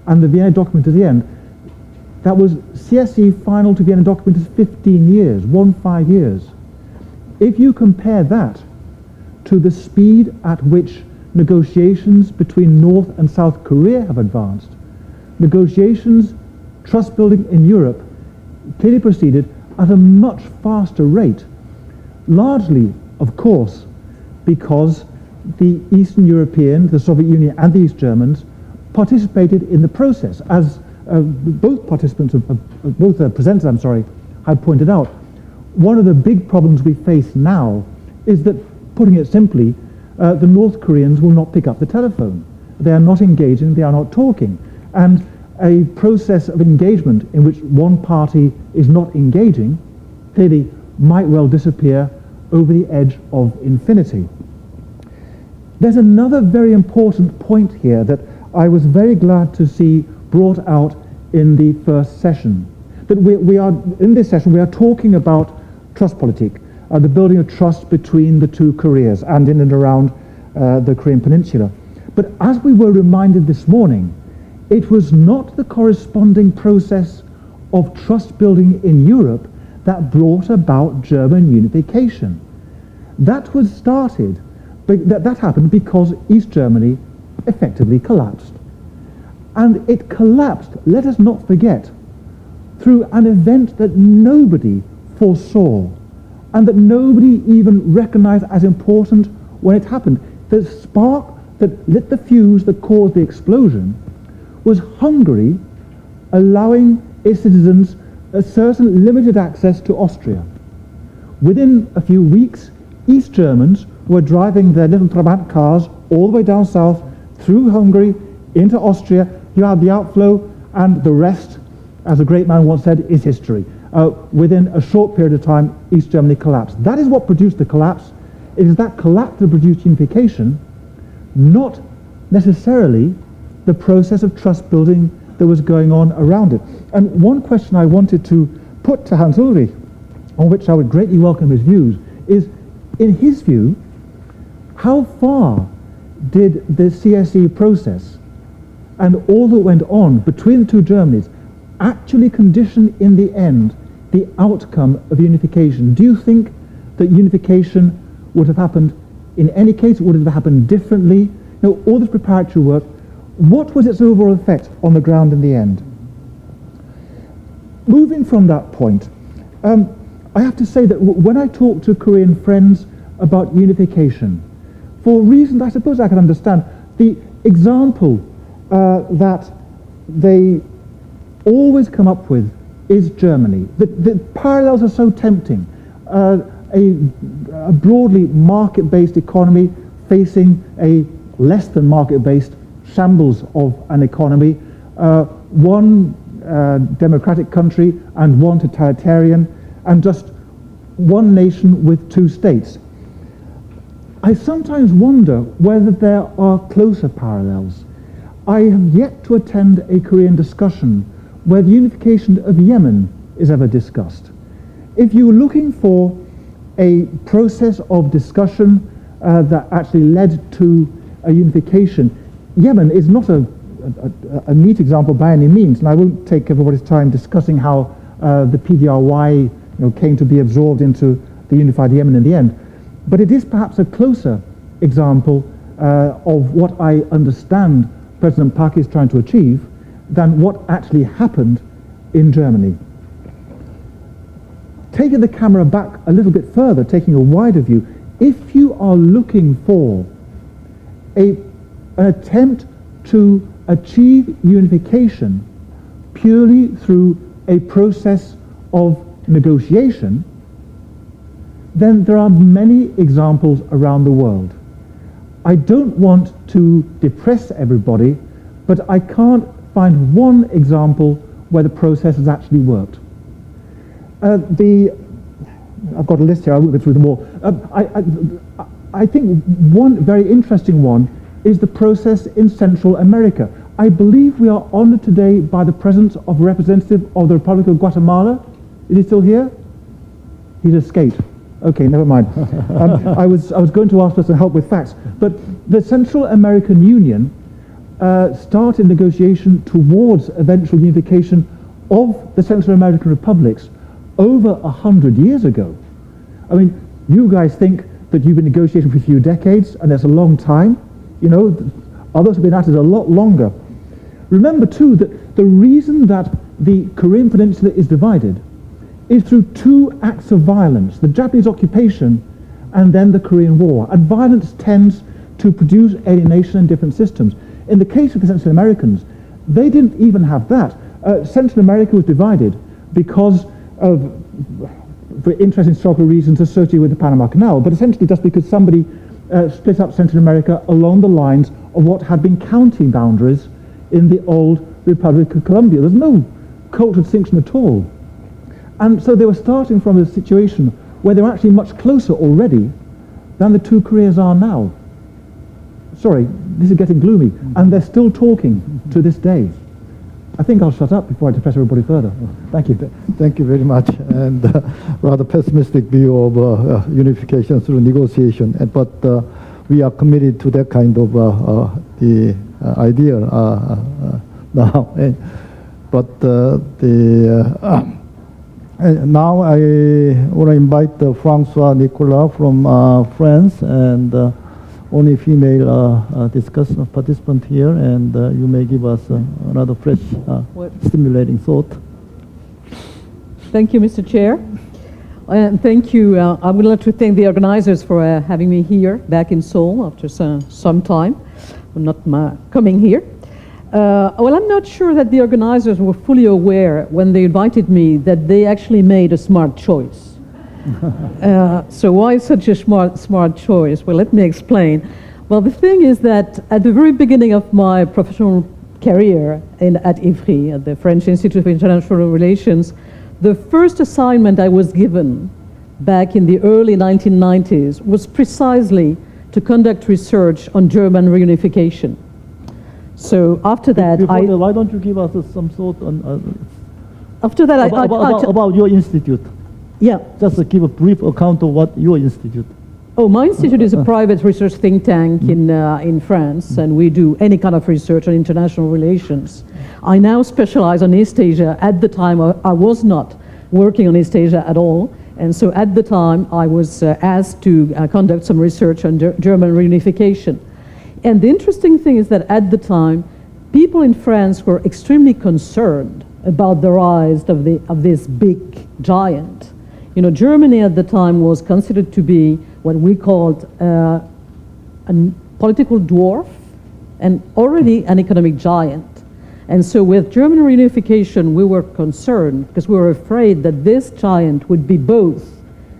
and the Vienna document at the end, that was CSE final to Vienna document is 15 years, 15 years. If you compare that to the speed at which negotiations between North and South Korea have advanced, negotiations, trust building in Europe clearly proceeded at a much faster rate, largely, of course, because the Eastern European, the Soviet Union and the East Germans participated in the process. As both presenters, had pointed out, one of the big problems we face now is that, putting it simply, the North Koreans will not pick up the telephone. They are not engaging, they are not talking. And a process of engagement in which one party is not engaging clearly might well disappear over the edge of infinity. There's another very important point here that I was very glad to see brought out in the first session. That in this session we are talking about Trustpolitik, the building of trust between the two Koreas and in and around the Korean Peninsula. But as we were reminded this morning, it was not the corresponding process of trust building in Europe that brought about German unification. That was started, that happened because East Germany effectively collapsed. And it collapsed, let us not forget, through an event that nobody foresaw and that nobody even recognized as important when it happened. The spark that lit the fuse that caused the explosion was Hungary allowing its citizens a certain limited access to Austria. Within a few weeks, East Germans were driving their little Trabant cars all the way down south through Hungary into Austria. You have the outflow, and the rest, as a great man once said, is history. Within a short period of time, East Germany collapsed. That is what produced the collapse. It is that collapse that produced unification, not necessarily the process of trust building that was going on around it. And one question I wanted to put to Hans-Ulrich, on which I would greatly welcome his views, is, in his view, how far did the CSE process and all that went on between the two Germanys actually condition in the end the outcome of unification? Do you think that unification would have happened in any case? Would it have happened differently? You know, all this preparatory work, what was its overall effect on the ground in the end? Moving from that point, I have to say that when I talk to Korean friends about unification, for reasons I suppose I can understand, the example that they always come up with is Germany. The parallels are so tempting. A broadly market-based economy facing a less than market-based shambles of an economy, one democratic country and one totalitarian, and just one nation with two states. I sometimes wonder whether there are closer parallels. I have yet to attend a Korean discussion where the unification of Yemen is ever discussed. If you're looking for a process of discussion that actually led to a unification, Yemen is not a neat example by any means, and I won't take everybody's time discussing how the PDRY came to be absorbed into the unified Yemen in the end. But it is perhaps a closer example of what I understand President Park is trying to achieve than what actually happened in Germany. Taking the camera back a little bit further, taking a wider view, if you are looking for an attempt to achieve unification purely through a process of negotiation, then there are many examples around the world. I don't want to depress everybody, but I can't find one example where the process has actually worked. I've got a list here, I won't go through them all. I think one very interesting one is the process in Central America. I believe we are honored today by the presence of a representative of the Republic of Guatemala. Is he still here? He's escaped. Okay, never mind. I was going to ask for some help with facts, but the Central American Union started negotiation towards eventual unification of the Central American republics over 100 years ago. I mean, you guys think that you've been negotiating for a few decades, and that's a long time. You know, others have been at it a lot longer. Remember, too, that the reason that the Korean Peninsula is divided is through two acts of violence, the Japanese occupation and then the Korean War. And violence tends to produce alienation and different systems. In the case of the Central Americans, they didn't even have that. Central America was divided because of, for interesting historical reasons associated with the Panama Canal, but essentially just because somebody split up Central America along the lines of what had been county boundaries in the old Republic of Colombia. There's no cultural distinction at all. And so they were starting from a situation where they were actually much closer already than the two Koreas are now. Sorry, this is getting gloomy. And they're still talking to this day. I think I'll shut up before I depress everybody further. Thank you. Thank you very much. And rather pessimistic view of unification through negotiation. But we are committed to that kind of the idea now. But now I want to invite Francois Nicolas from France, and only female discussant participant here, and you may give us another fresh, stimulating thought. Thank you, Mr. Chair. And thank you. I would like to thank the organizers for having me here back in Seoul after some time. I'm not coming here. Well, I'm not sure that the organizers were fully aware when they invited me that they actually made a smart choice. So why such a smart choice? Well, let me explain. Well, the thing is that at the very beginning of my professional career at EVERARD, at the French Institute of International Relations, the first assignment I was given back in the early 1990s was precisely to conduct research on German reunification. So after that, why don't you give us some thought on after that, about your institute? Yeah. Just to give a brief account of what your institute. Oh, my institute is a private research think tank in France, and we do any kind of research on international relations. I now specialize on East Asia. At the time, I was not working on East Asia at all, and so at the time, I was asked to conduct some research on German reunification. And the interesting thing is that at the time, people in France were extremely concerned about the rise of this big giant. You know, Germany at the time was considered to be what we called a political dwarf and already an economic giant. And so with German reunification, we were concerned because we were afraid that this giant would be both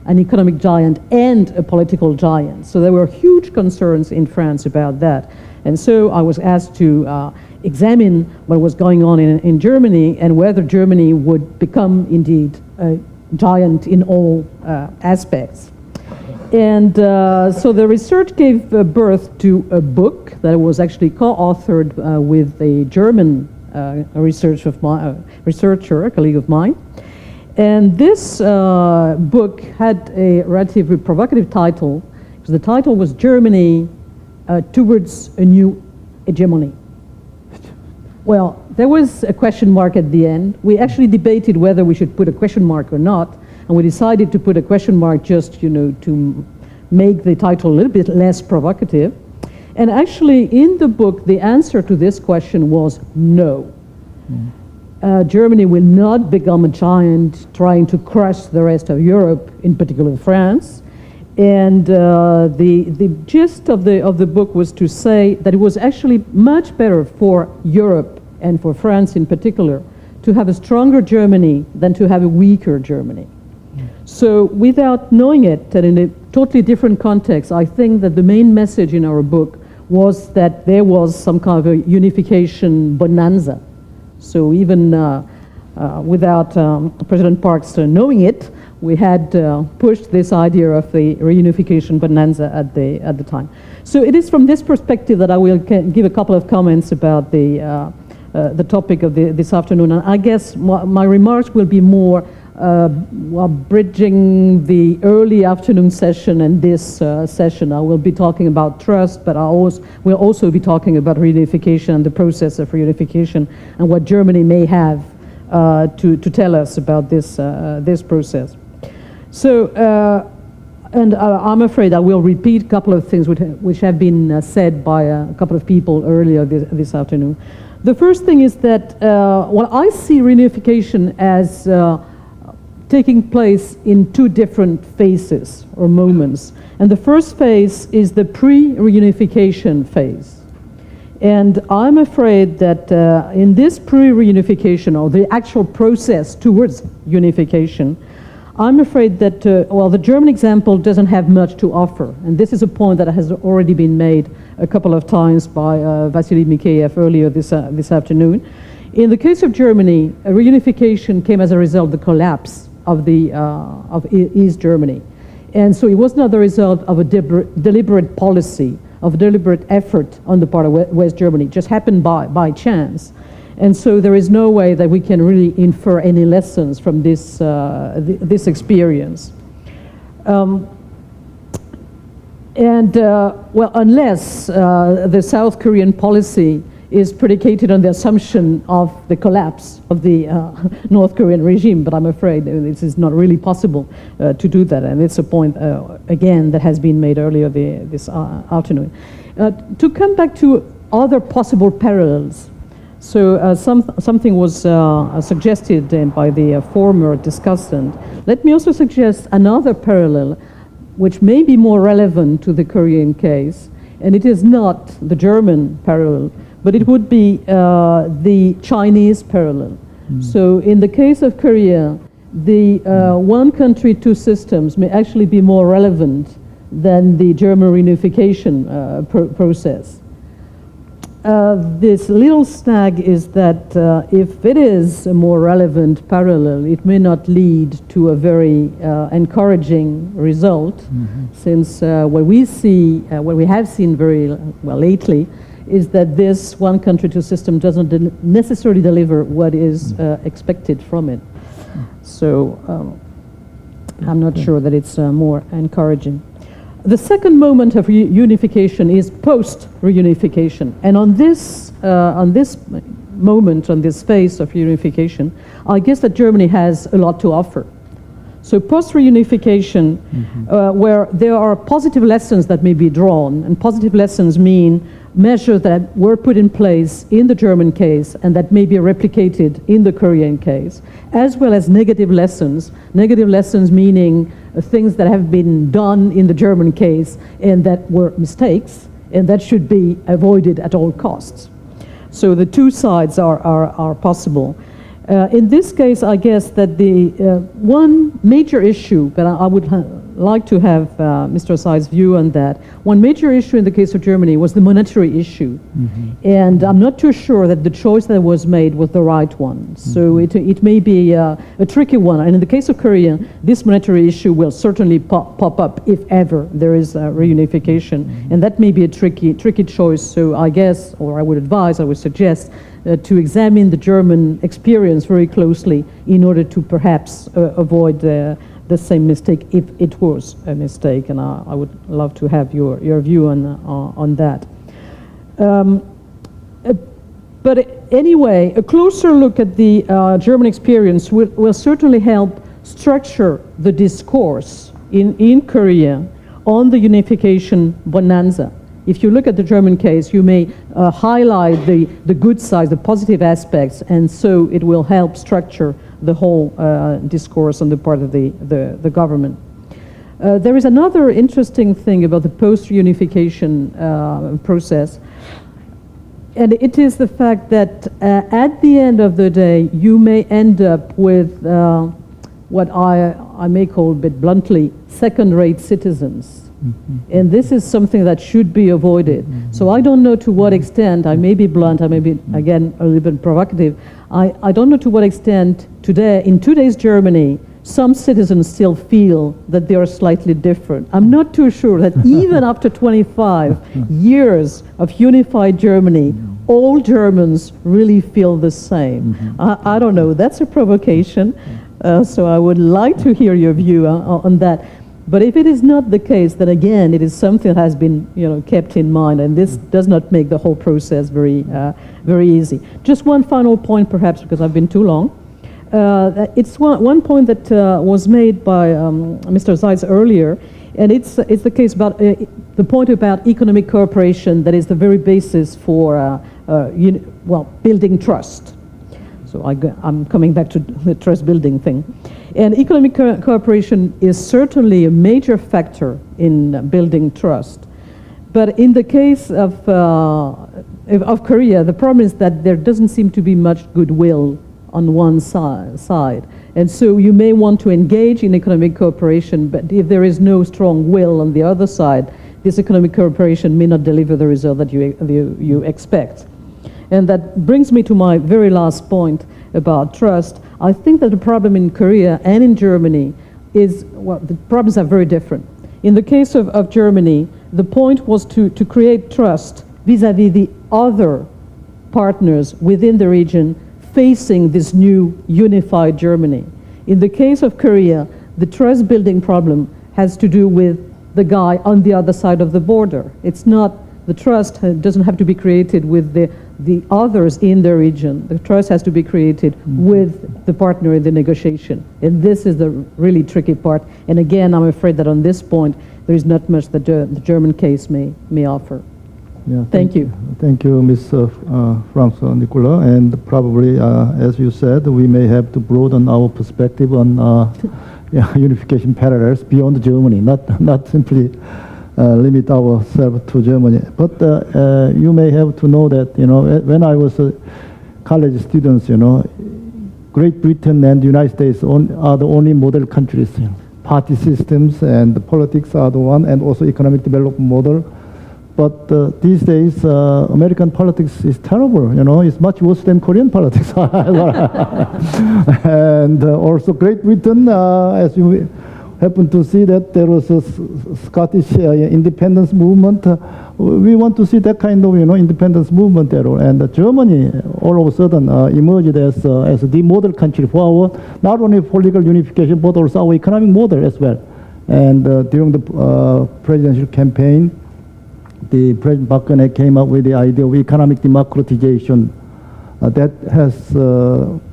an economic giant and a political giant. So there were huge concerns in France about that. And so I was asked to examine what was going on in Germany and whether Germany would become indeed a giant in all aspects. And so the research gave birth to a book that was actually co-authored with a German researcher, a colleague of mine. And this book had a relatively provocative title, because the title was Germany Towards a New Hegemony. Well, there was a question mark at the end. We actually debated whether we should put a question mark or not, and we decided to put a question mark just, you know, to make the title a little bit less provocative. And actually, in the book, the answer to this question was no. Germany will not become a giant trying to crush the rest of Europe, in particular France. And the gist of the book was to say that it was actually much better for Europe and for France in particular to have a stronger Germany than to have a weaker Germany. So without knowing it, and in a totally different context, I think that the main message in our book was that there was some kind of a unification bonanza. So even without President Park's knowing it, we had pushed this idea of the reunification bonanza at the time. So it is from this perspective that I will give a couple of comments about the topic of this afternoon. And I guess my remarks will be more bridging the early afternoon session and this session. I will be talking about trust, but we'll also be talking about reunification and the process of reunification and what Germany may have to tell us about this, this process. So, and I'm afraid I will repeat a couple of things which have been said by a couple of people earlier this afternoon. The first thing is that, well, I see reunification as taking place in two different phases or moments. And the first phase is the pre-reunification phase. And I'm afraid that in this pre-reunification, or the actual process towards unification, I'm afraid that, well, the German example doesn't have much to offer. And this is a point that has already been made a couple of times by Vasily Mikheyev earlier this afternoon. In the case of Germany, a reunification came as a result of the collapse of East Germany. And so it was not the result of a deliberate policy, of a deliberate effort on the part of West Germany. It just happened by chance. And so there is no way that we can really infer any lessons from this, this experience. Well, unless the South Korean policy is predicated on the assumption of the collapse of the North Korean regime, but I'm afraid this is not really possible to do that, and it's a point, again, that has been made earlier this afternoon. To come back to other possible parallels, so something was suggested by the former discussant. Let me also suggest another parallel which may be more relevant to the Korean case, and it is not the German parallel, but it would be the Chinese parallel. So in the case of Korea, the one country, two systems may actually be more relevant than the German reunification process. This little snag is that if it is a more relevant parallel, it may not lead to a very encouraging result, since what we see, what we have seen very well lately, is that this one country, two system doesn't necessarily deliver what is expected from it. So I'm not sure that it's more encouraging. The second moment of reunification is post-reunification. And on this moment, on this phase of reunification, I guess that Germany has a lot to offer. So post-reunification, where there are positive lessons that may be drawn, and positive lessons mean measures that were put in place in the German case and that may be replicated in the Korean case, as well as negative lessons meaning things that have been done in the German case and that were mistakes and that should be avoided at all costs. So the two sides are possible. In this case, I guess that the one major issue, but I would like to have Mr. Asai's view on that. One major issue in the case of Germany was the monetary issue. And I'm not too sure that the choice that was made was the right one. So it may be a tricky one. And in the case of Korea, this monetary issue will certainly pop up if ever there is a reunification. And that may be a tricky choice. So I guess, or I would advise, I would suggest, to examine the German experience very closely in order to perhaps avoid the same mistake if it was a mistake, and I would love to have your view on that. But anyway, a closer look at the German experience will certainly help structure the discourse in Korea on the unification bonanza. If you look at the German case, you may highlight the good sides, the positive aspects, and so it will help structure the whole discourse on the part of the government. There is another interesting thing about the post-reunification process, and it is the fact that at the end of the day, you may end up with what I may call, a bit bluntly, second-rate citizens. And this is something that should be avoided. So I don't know to what extent, I may be blunt, I may be, again, a little bit provocative, I don't know to what extent today, in today's Germany, some citizens still feel that they are slightly different. I'm not too sure that even after 25 years of unified Germany, all Germans really feel the same. I don't know, that's a provocation. So I would like to hear your view on that. But if it is not the case, then again, it is something that has been, kept in mind, and this does not make the whole process very easy. Just one final point, perhaps, because I've been too long. It's one point that was made by Mr. Zeitz earlier, and it's the case about the point about economic cooperation that is the very basis for building trust. So I'm coming back to the trust building thing. And economic cooperation is certainly a major factor in building trust. But in the case of Korea, the problem is that there doesn't seem to be much goodwill on one side. And so you may want to engage in economic cooperation, but if there is no strong will on the other side, this economic cooperation may not deliver the result that you expect. And that brings me to my very last point about trust. I think that the problem in Korea and in Germany is, well, the problems are very different. In the case of Germany, the point was to create trust vis-à-vis the other partners within the region facing this new unified Germany. In the case of Korea, the trust building problem has to do with the guy on the other side of the border. It's not, the trust doesn't have to be created with the others in the region. The trust has to be created with the partner in the negotiation. And this is the really tricky part. And again, I'm afraid that on this point, there is not much that the German case may offer. Yeah, Thank you. Thank you, Ms. François Nicolas. And probably, as you said, we may have to broaden our perspective on unification parallels beyond Germany, not simply limit ourselves to Germany. But you may have to know that, when I was a college student, Great Britain and the United States are the only model countries. Party systems and the politics are the one, and also economic development model. But these days, American politics is terrible. It's much worse than Korean politics. And also Great Britain, as you happen to see that there was a Scottish independence movement. We want to see that kind of independence movement there. And Germany all of a sudden emerged as the model country for our, not only political unification, but also our economic model as well. And during the presidential campaign, the President Park Geun-hye came up with the idea of economic democratization. That has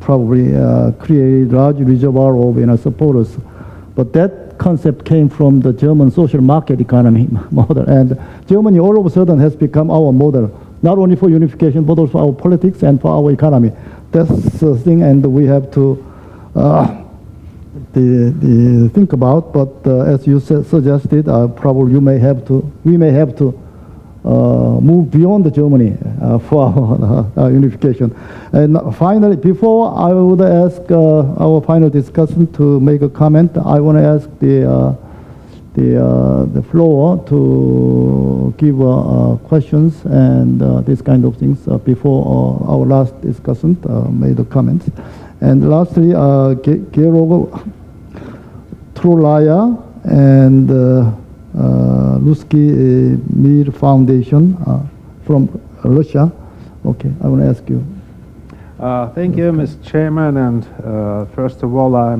probably created a large reservoir of supporters. But that concept came from the German social market economy model. And Germany all of a sudden has become our model, not only for unification, but also our politics and for our economy. That's the thing, and we have to think about. But as you suggested, probably we may have to move beyond Germany for our unification. And finally, before I would ask our final discussant to make a comment, I want to ask the floor to give questions and these kind of things before our last discussant made the comments. And lastly, Kiwoong, Trolaya, and Ruski Mir Foundation from Russia. Okay, I want to ask you. Thank you, Mr. Chairman, and first of all, I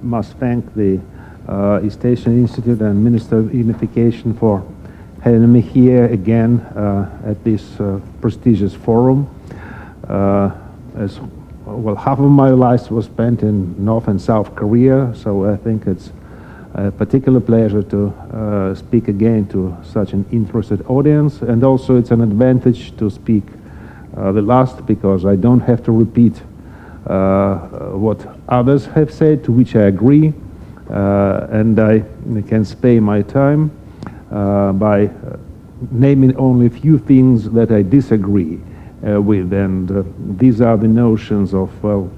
must thank the East Asian Institute and Minister of Unification for having me here again at this prestigious forum. As well, half of my life was spent in North and South Korea, so I think it's a particular pleasure to speak again to such an interested audience, and also it's an advantage to speak the last, because I don't have to repeat what others have said, to which I agree, and I can spare my time by naming only a few things that I disagree with, and these are the notions of, well,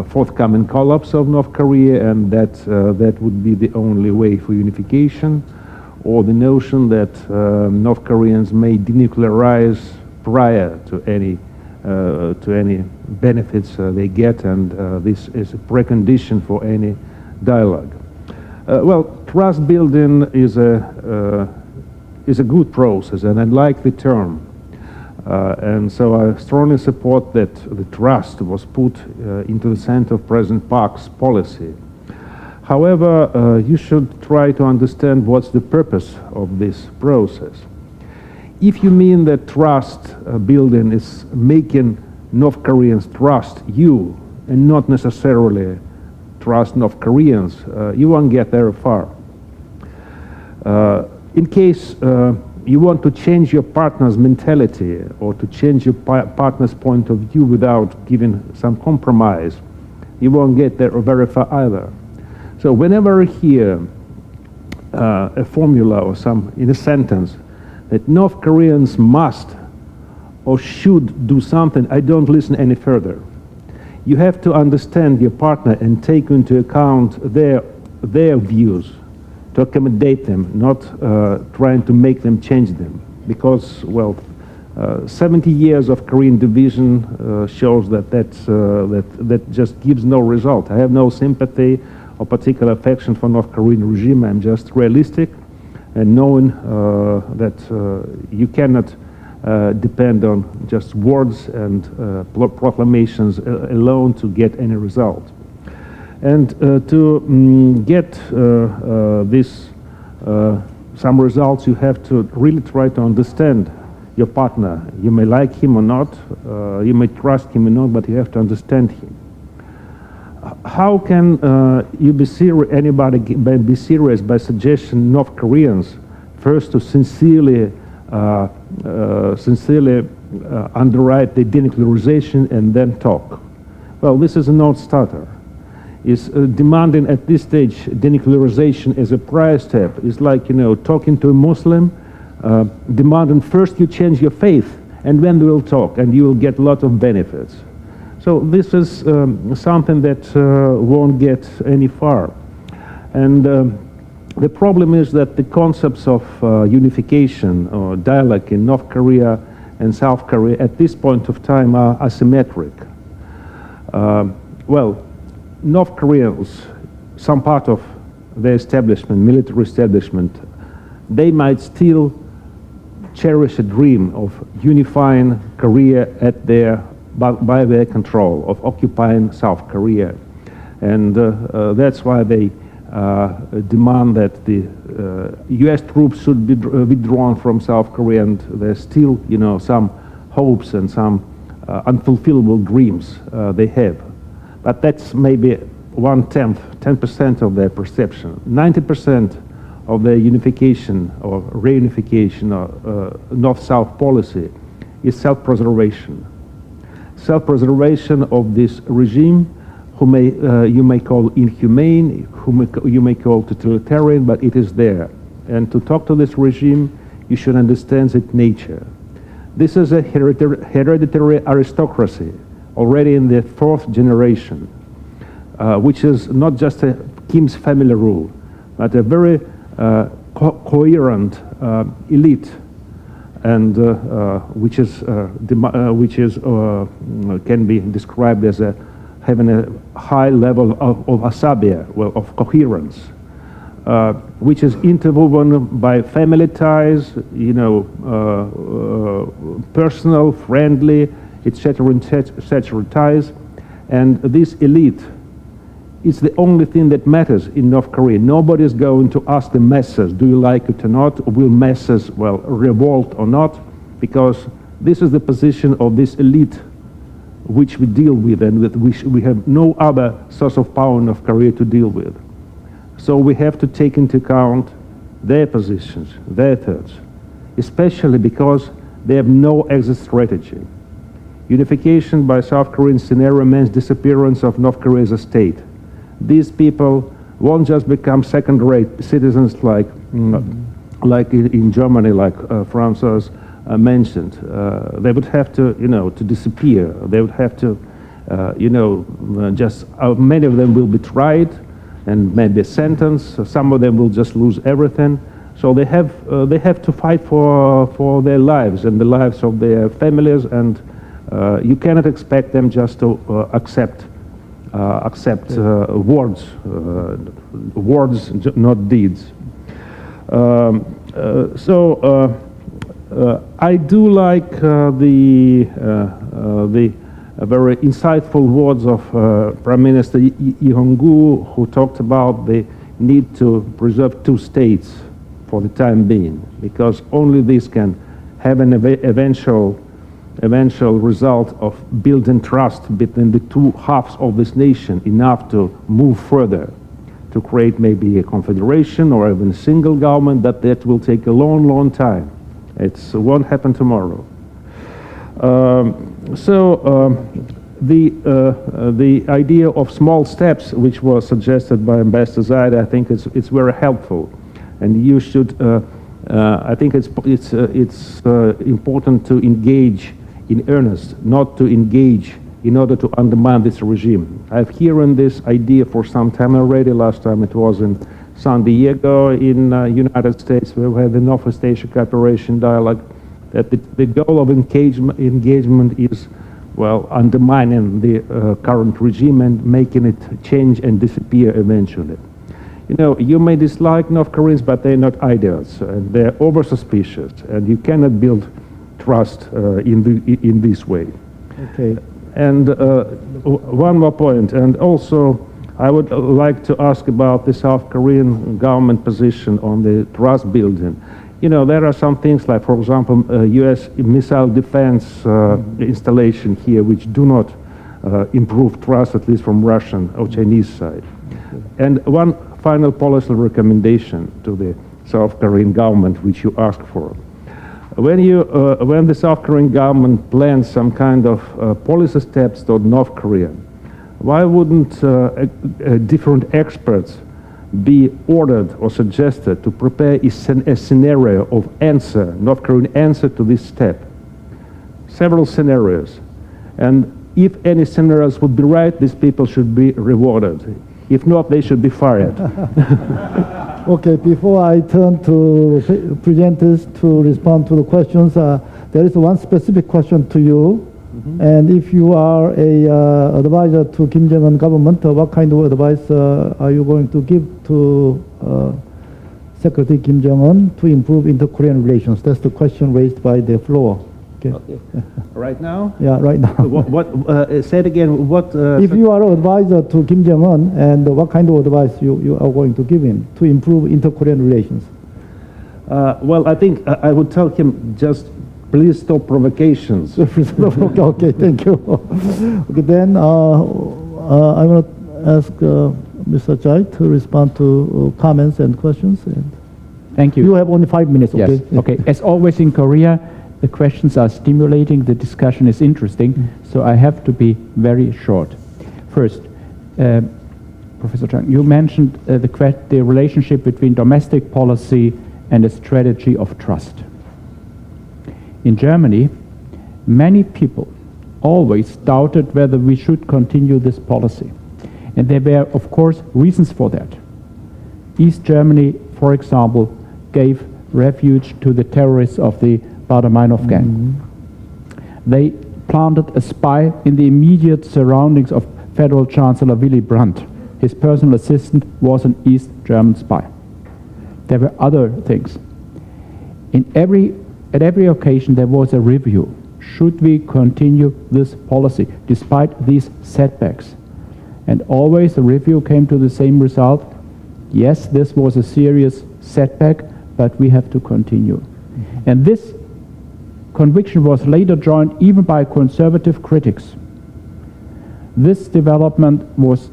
forthcoming collapse of North Korea, and that would be the only way for unification, or the notion that North Koreans may denuclearize prior to any benefits they get, and this is a precondition for any dialogue. Well, trust building is a good process, and I like the term. And so I strongly support that the trust was put into the center of President Park's policy. However, you should try to understand what's the purpose of this process. If you mean that trust building is making North Koreans trust you and not necessarily trust North Koreans, you won't get very far. In case you want to change your partner's mentality or to change your partner's point of view without giving some compromise, you won't get there very far either. So whenever I hear a formula or in a sentence that North Koreans must or should do something, I don't listen any further. You have to understand your partner and take into account their views, to accommodate them, not trying to make them change them. Because, well, 70 years of Korean division shows that just gives no result. I have no sympathy or particular affection for North Korean regime. I'm just realistic and knowing that you cannot depend on just words and proclamations alone to get any result. And to get some results, you have to really try to understand your partner. You may like him or not, you may trust him or not, but you have to understand him. How can anybody be serious by suggesting North Koreans first to sincerely underwrite the denuclearization and then talk? Well, this is a non-starter. Is demanding at this stage denuclearization as a prior step. It's like, talking to a Muslim, demanding first you change your faith and then we will talk and you will get a lot of benefits. So this is something that won't get any far. And the problem is that the concepts of unification or dialogue in North Korea and South Korea at this point of time are asymmetric. Well, North Koreans, some part of their establishment, military establishment, they might still cherish a dream of unifying Korea by their control, of occupying South Korea. And that's why they demand that the US troops should be withdrawn from South Korea, and there's still, some hopes and some unfulfillable dreams they have. But that's maybe 10% of their perception. 90% of their unification or reunification or North-South policy is self-preservation. Self-preservation of this regime, who you may call inhumane, you may call totalitarian, but it is there. And to talk to this regime, you should understand its nature. This is a hereditary aristocracy, already in the 4th generation, which is not just a Kim's family rule, but a very coherent elite, and which can be described as having a high level of asabia, well, of coherence, which is interwoven by family ties, personal, friendly, etc., ties, and this elite is the only thing that matters in North Korea. Nobody is going to ask the masses, do you like it or not? Will masses, well, revolt or not? Because this is the position of this elite which we deal with, and with which we have no other source of power in North Korea to deal with. So we have to take into account their positions, their thoughts, especially because they have no exit strategy. Unification by South Korean scenario means disappearance of North Korea as a state. These people won't just become second-rate citizens like in Germany, like Francois mentioned. They would have to, to disappear. They would have to, just many of them will be tried and maybe sentenced. Some of them will just lose everything. So they have to fight for their lives and the lives of their families, and you cannot expect them just to accept words, not deeds. I do like the very insightful words of Prime Minister Lee Hong-gu, who talked about the need to preserve 2 states for the time being, because only this can have an eventual eventual result of building trust between the two halves of this nation enough to move further, to create maybe a confederation or even a single government, that will take a long, long time. It won't happen tomorrow. The idea of small steps, which was suggested by Ambassador SEIDT, I think it's very helpful, and you should. I think it's important to engage in earnest, not to engage in order to undermine this regime. I've heard this idea for some time already. Last time it was in San Diego in United States, where we had the Northeast Asia Cooperation Dialogue, that the goal of engagement is, well, undermining the current regime and making it change and disappear eventually. You know, you may dislike North Koreans, but they're not idiots, and they're over-suspicious, and you cannot build trust in this way. Okay. And one more point, and also I would like to ask about the South Korean government position on the trust building. You know, there are some things like, for example, U.S. missile defense installation here, which do not improve trust, at least from Russian or Chinese side. And one final policy recommendation to the South Korean government, which you asked for. When the South Korean government plans some kind of policy steps toward North Korea, why wouldn't different experts be ordered or suggested to prepare a scenario of answer, North Korean answer to this step? Several scenarios. And if any scenarios would be right, these people should be rewarded. If not, they should be fired. Okay, before I turn to presenters to respond to the questions, there is one specific question to you. And if you are a advisor to Kim Jong-un government, what kind of advice are you going to give to Secretary Kim Jong-un to improve inter-Korean relations? That's the question raised by the floor. Okay. Right now? Yeah, right now. Say it again. If you are an advisor to Kim Jong-un, and what kind of advice you are going to give him to improve inter-Korean relations? Well, I think I would tell him just please stop provocations. Okay, thank you. Okay, then I want to ask Mr. Chai to respond to comments and questions. Thank you. You have only 5 minutes, okay? Yes, okay. As always in Korea, the questions are stimulating, the discussion is interesting, so I have to be very short. First, Professor Chang, you mentioned the relationship between domestic policy and a strategy of trust. In Germany, many people always doubted whether we should continue this policy. And there were, of course, reasons for that. East Germany, for example, gave refuge to the terrorists of the Baader-Meinhof gang. They planted a spy in the immediate surroundings of Federal Chancellor Willy Brandt. His personal assistant was an East German spy. There were other things. At every occasion there was a review. Should we continue this policy despite these setbacks? And always the review came to the same result. Yes, this was a serious setback, but we have to continue. And this conviction was later joined even by conservative critics. This development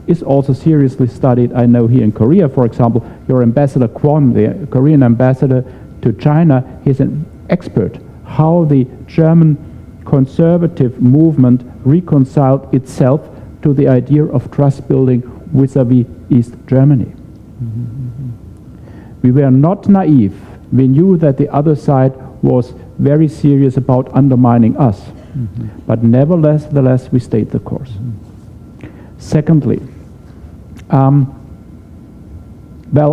is also seriously studied, I know, here in Korea. For example, your Ambassador Kwon, the Korean ambassador to China, he's an expert how the German conservative movement reconciled itself to the idea of trust building vis-à-vis East Germany. We were not naive. We knew that the other side was very serious about undermining us. But nevertheless, we stayed the course. Secondly, well,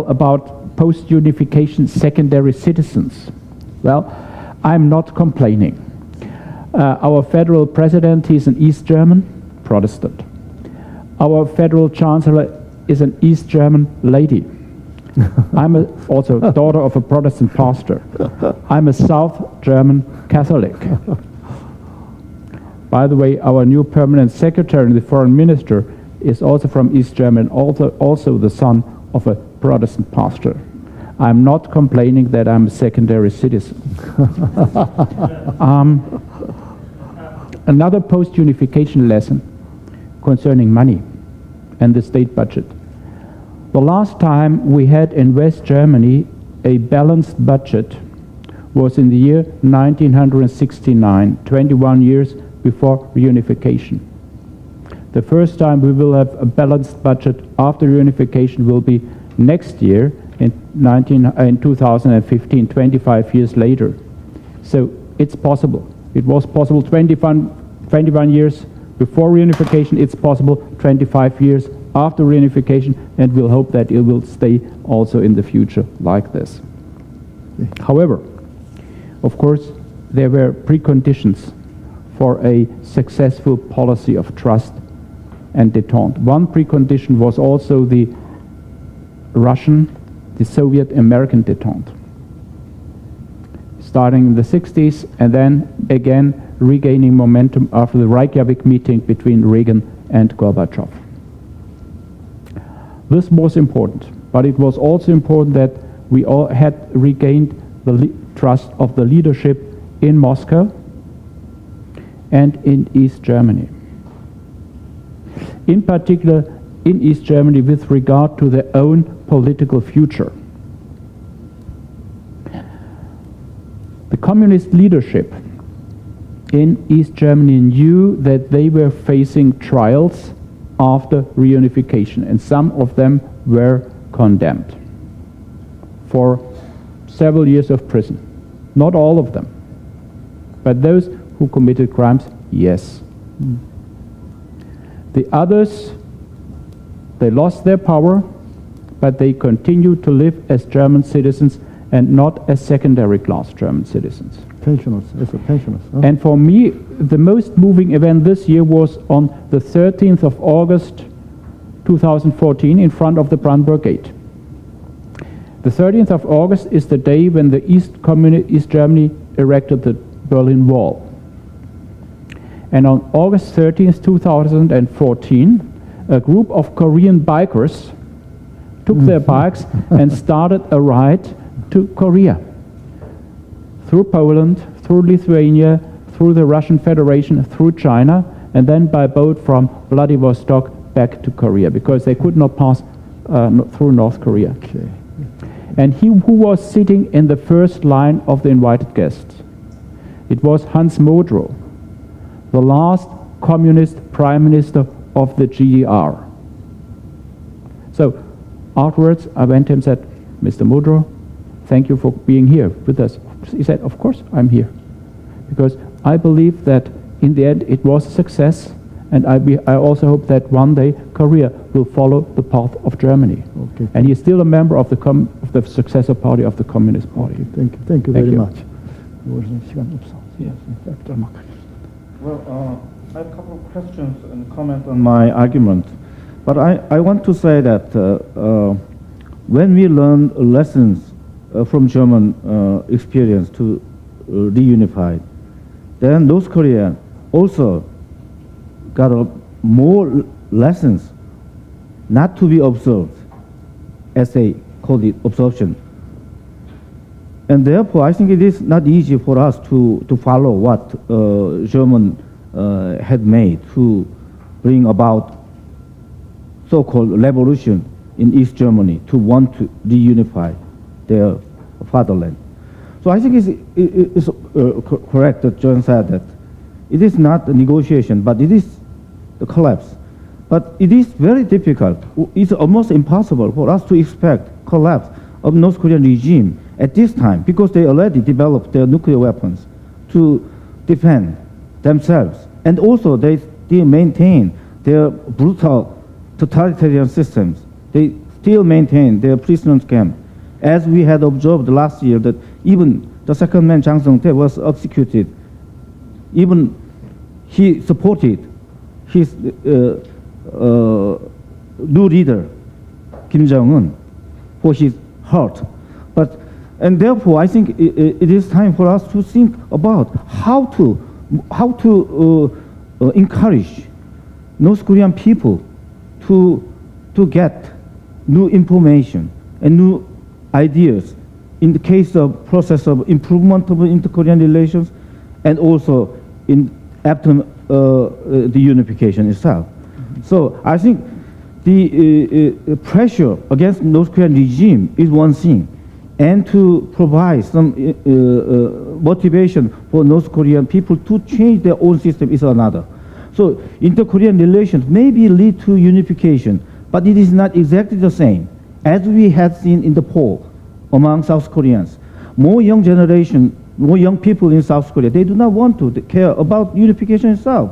about post-unification secondary citizens. Well, I'm not complaining. Our federal president, he's an East German Protestant. Our federal chancellor is an East German lady. I'm also daughter of a Protestant pastor. I'm a South German Catholic. By the way, our new permanent secretary, the foreign minister, is also from East Germany, also the son of a Protestant pastor. I'm not complaining that I'm a secondary citizen. another post-unification lesson concerning money and the state budget. The last time we had in West Germany a balanced budget was in the year 1969, 21 years before reunification. The first time we will have a balanced budget after reunification will be next year in 2015, 25 years later. So it's possible. It was possible 21 years before reunification. It's possible 25 years after reunification, and we'll hope that it will stay also in the future like this. However, of course, there were preconditions for a successful policy of trust and détente. One precondition was also the Soviet-American détente, starting in the 60s and then again regaining momentum after the Reykjavik meeting between Reagan and Gorbachev. This was important, but it was also important that we all had regained the trust of the leadership in Moscow and in East Germany. In particular, in East Germany with regard to their own political future. The communist leadership in East Germany knew that they were facing trials after reunification, and some of them were condemned for several years of prison. Not all of them, but those who committed crimes, yes. The others, they lost their power, but they continued to live as German citizens and not as secondary class German citizens. Pensioners, as a pensioners. Huh? And for me, the most moving event this year was on the 13th of August 2014 in front of the Brandenburg Gate. The 13th of August is the day when the East Germany erected the Berlin Wall. And on August 13th, 2014, a group of Korean bikers took their bikes and started a ride to Korea. Through Poland, through Lithuania, through the Russian Federation, through China, and then by boat from Vladivostok back to Korea, because they could not pass through North Korea. Okay. And he who was sitting in the first line of the invited guests, it was Hans-Ulrich, the last communist prime minister of the GDR. So afterwards, I went to him and said, Mr. Moderator, thank you for being here with us. He said, of course I'm here, because I believe that in the end it was a success, and I also hope that one day Korea will follow the path of Germany. Okay. And he's still a member of the successor party of the Communist Party. Okay, thank you very much. Well, I have a couple of questions and comment on my argument. But I want to say that when we learn lessons from German experience to reunify, then North Korea also got more lessons not to be observed, as they call it, absorption. And therefore, I think it is not easy for us to follow what German had made to bring about so-called revolution in East Germany, to want to reunify their fatherland. So I think it's correct that John said that it is not a negotiation, but it is the collapse. But it is very difficult. It's almost impossible for us to expect collapse of North Korean regime at this time, because they already developed their nuclear weapons to defend themselves. And also they still maintain their brutal totalitarian systems. They still maintain their prisoners camp. As we had observed last year, that even the second man, Jang Sung-tae, was executed. Even he supported his new leader, Kim Jong-un, for his heart. And therefore, I think it is time for us to think about how to encourage North Korean people to get new information and new ideas in the case of process of improvement of inter-Korean relations, and also in after the unification itself. So I think the pressure against North Korean regime is one thing, and to provide some motivation for North Korean people to change their own system is another. So inter-Korean relations maybe lead to unification, but it is not exactly the same. As we had seen in the poll among South Koreans, more young generation, more young people in South Korea, they do not want to care about unification itself.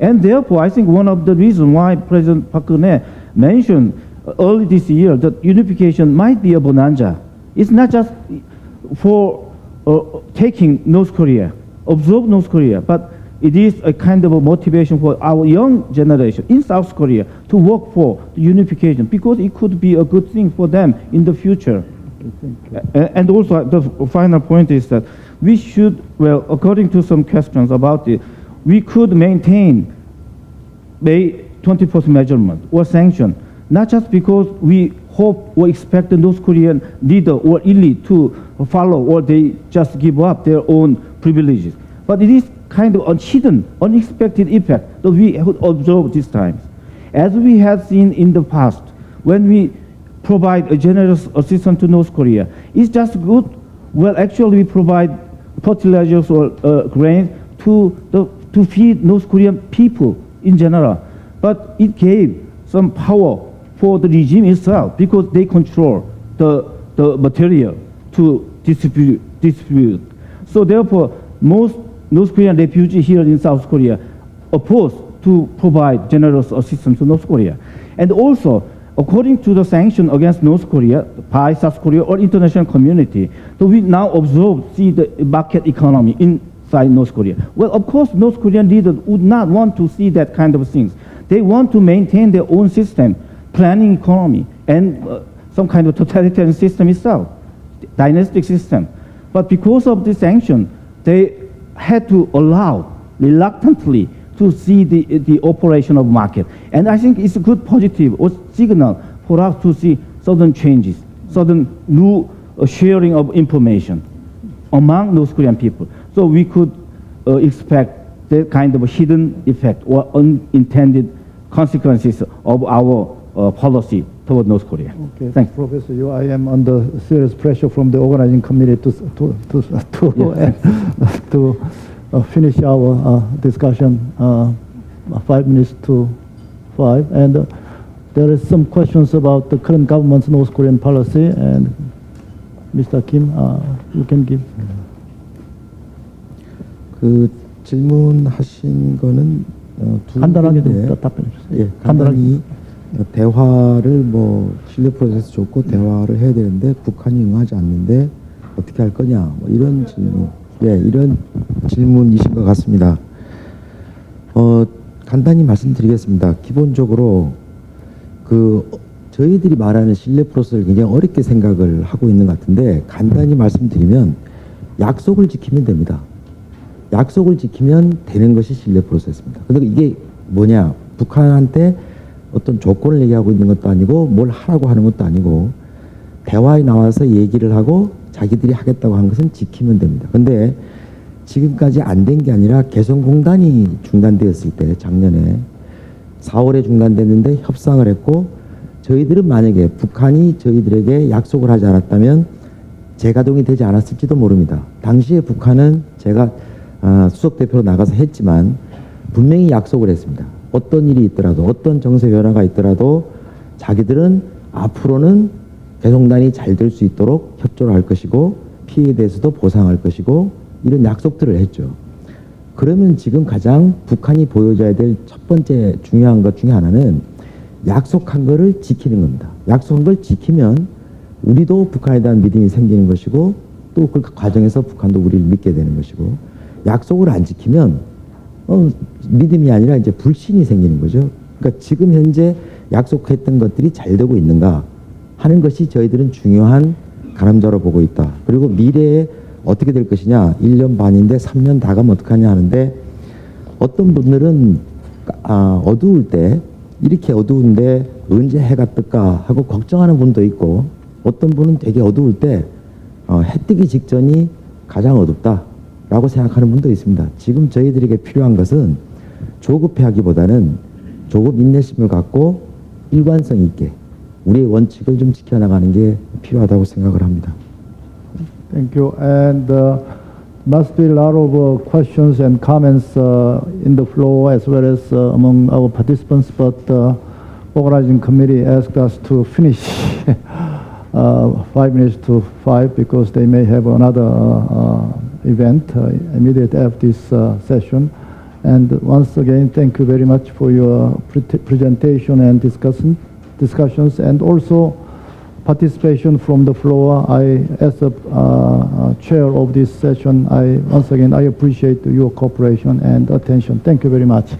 And therefore, I think one of the reasons why President Park Geun-hye mentioned early this year that unification might be a bonanza. It's not just for taking North Korea, absorb North Korea, but it is a kind of a motivation for our young generation in South Korea to work for the unification, because it could be a good thing for them in the future. And also, the final point is that we should, well, according to some questions about it, we could maintain May 21st measurement or sanction, not just because we hope or expect the North Korean leader or elite to follow or they just give up their own privileges, but it is kind of a hidden, unexpected effect that we would observe this time. As we have seen in the past, when we provide a generous assistance to North Korea, it's just good. Well, actually, we provide fertilizers or grains to feed North Korean people in general, but it gave some power for the regime itself because they control the material to distribute. So therefore, most North Korean refugees here in South Korea oppose to provide generous assistance to North Korea. And also, according to the sanction against North Korea by South Korea or international community, so we now see the market economy inside North Korea. Well, of course, North Korean leaders would not want to see that kind of things. They want to maintain their own system, planning economy, and some kind of totalitarian system itself, dynastic system. But because of the sanction, they had to allow reluctantly to see the operation of market. And I think it's a good positive or signal for us to see certain changes, certain new sharing of information among North Korean people. So we could expect that kind of a hidden effect or unintended consequences of our policy toward North Korea. Okay, thanks. Professor Yu, I am under serious pressure from the organizing committee to finish our discussion 5 minutes to 5, and there is some questions about the current government's North Korean policy, and Mr. Kim, you can give. 그 질문하신 거는 두 간단하게 개인데, 좀 답변해 주세요. 예, 간단히 대화를 뭐 신뢰 프로세스 좋고 대화를 해야 되는데 북한이 응하지 않는데 어떻게 할 거냐, 뭐 이런 질문, 예, 이런 질문이신 것 같습니다. 간단히 말씀드리겠습니다. 기본적으로 저희들이 말하는 신뢰 프로세스를 굉장히 어렵게 생각을 하고 있는 것 같은데, 간단히 말씀드리면 약속을 지키면 됩니다. 약속을 지키면 되는 것이 신뢰 프로세스입니다. 근데 이게 뭐냐, 북한한테 어떤 조건을 얘기하고 있는 것도 아니고 뭘 하라고 하는 것도 아니고, 대화에 나와서 얘기를 하고 자기들이 하겠다고 한 것은 지키면 됩니다. 근데 지금까지 안 된 게 아니라 개성공단이 중단되었을 때, 작년에 4월에 중단됐는데 협상을 했고, 저희들은 만약에 북한이 저희들에게 약속을 하지 않았다면 재가동이 되지 않았을지도 모릅니다. 당시에 북한은 제가 수석대표로 나가서 했지만 분명히 약속을 했습니다. 어떤 일이 있더라도, 어떤 정세 변화가 있더라도 자기들은 앞으로는 개성단이 잘 될 수 있도록 협조를 할 것이고 피해에 대해서도 보상할 것이고, 이런 약속들을 했죠. 그러면 지금 가장 북한이 보여줘야 될 첫 번째 중요한 것 중에 하나는 약속한 거를 지키는 겁니다. 약속한 걸 지키면 우리도 북한에 대한 믿음이 생기는 것이고, 또 그 과정에서 북한도 우리를 믿게 되는 것이고, 약속을 안 지키면 믿음이 아니라 이제 불신이 생기는 거죠. 그러니까 지금 현재 약속했던 것들이 잘 되고 있는가 하는 것이 저희들은 중요한 가늠자로 보고 있다. 그리고 미래에 어떻게 될 것이냐, 1년 반인데 3년 다 가면 어떡하냐 하는데, 어떤 분들은 어두울 때, 이렇게 어두운데 언제 해가 뜰까 하고 걱정하는 분도 있고, 어떤 분은 되게 어두울 때 해 뜨기 직전이 가장 어둡다라고 생각하는 분도 있습니다. 지금 저희들에게 필요한 것은 조급해하기보다는 조금 인내심을 갖고 일관성 있게 우리의 원칙을 좀 지켜나가는 게 필요하다고 생각을 합니다. Thank you. And must be a lot of questions and comments in the floor as well as among our participants, but organizing committee asked us to finish 5 minutes to 5 because they may have another event immediately after this session. And once again, thank you very much for your presentation and discussions, and also participation from the floor. I, as a chair of this session, once again I appreciate your cooperation and attention. Thank you very much.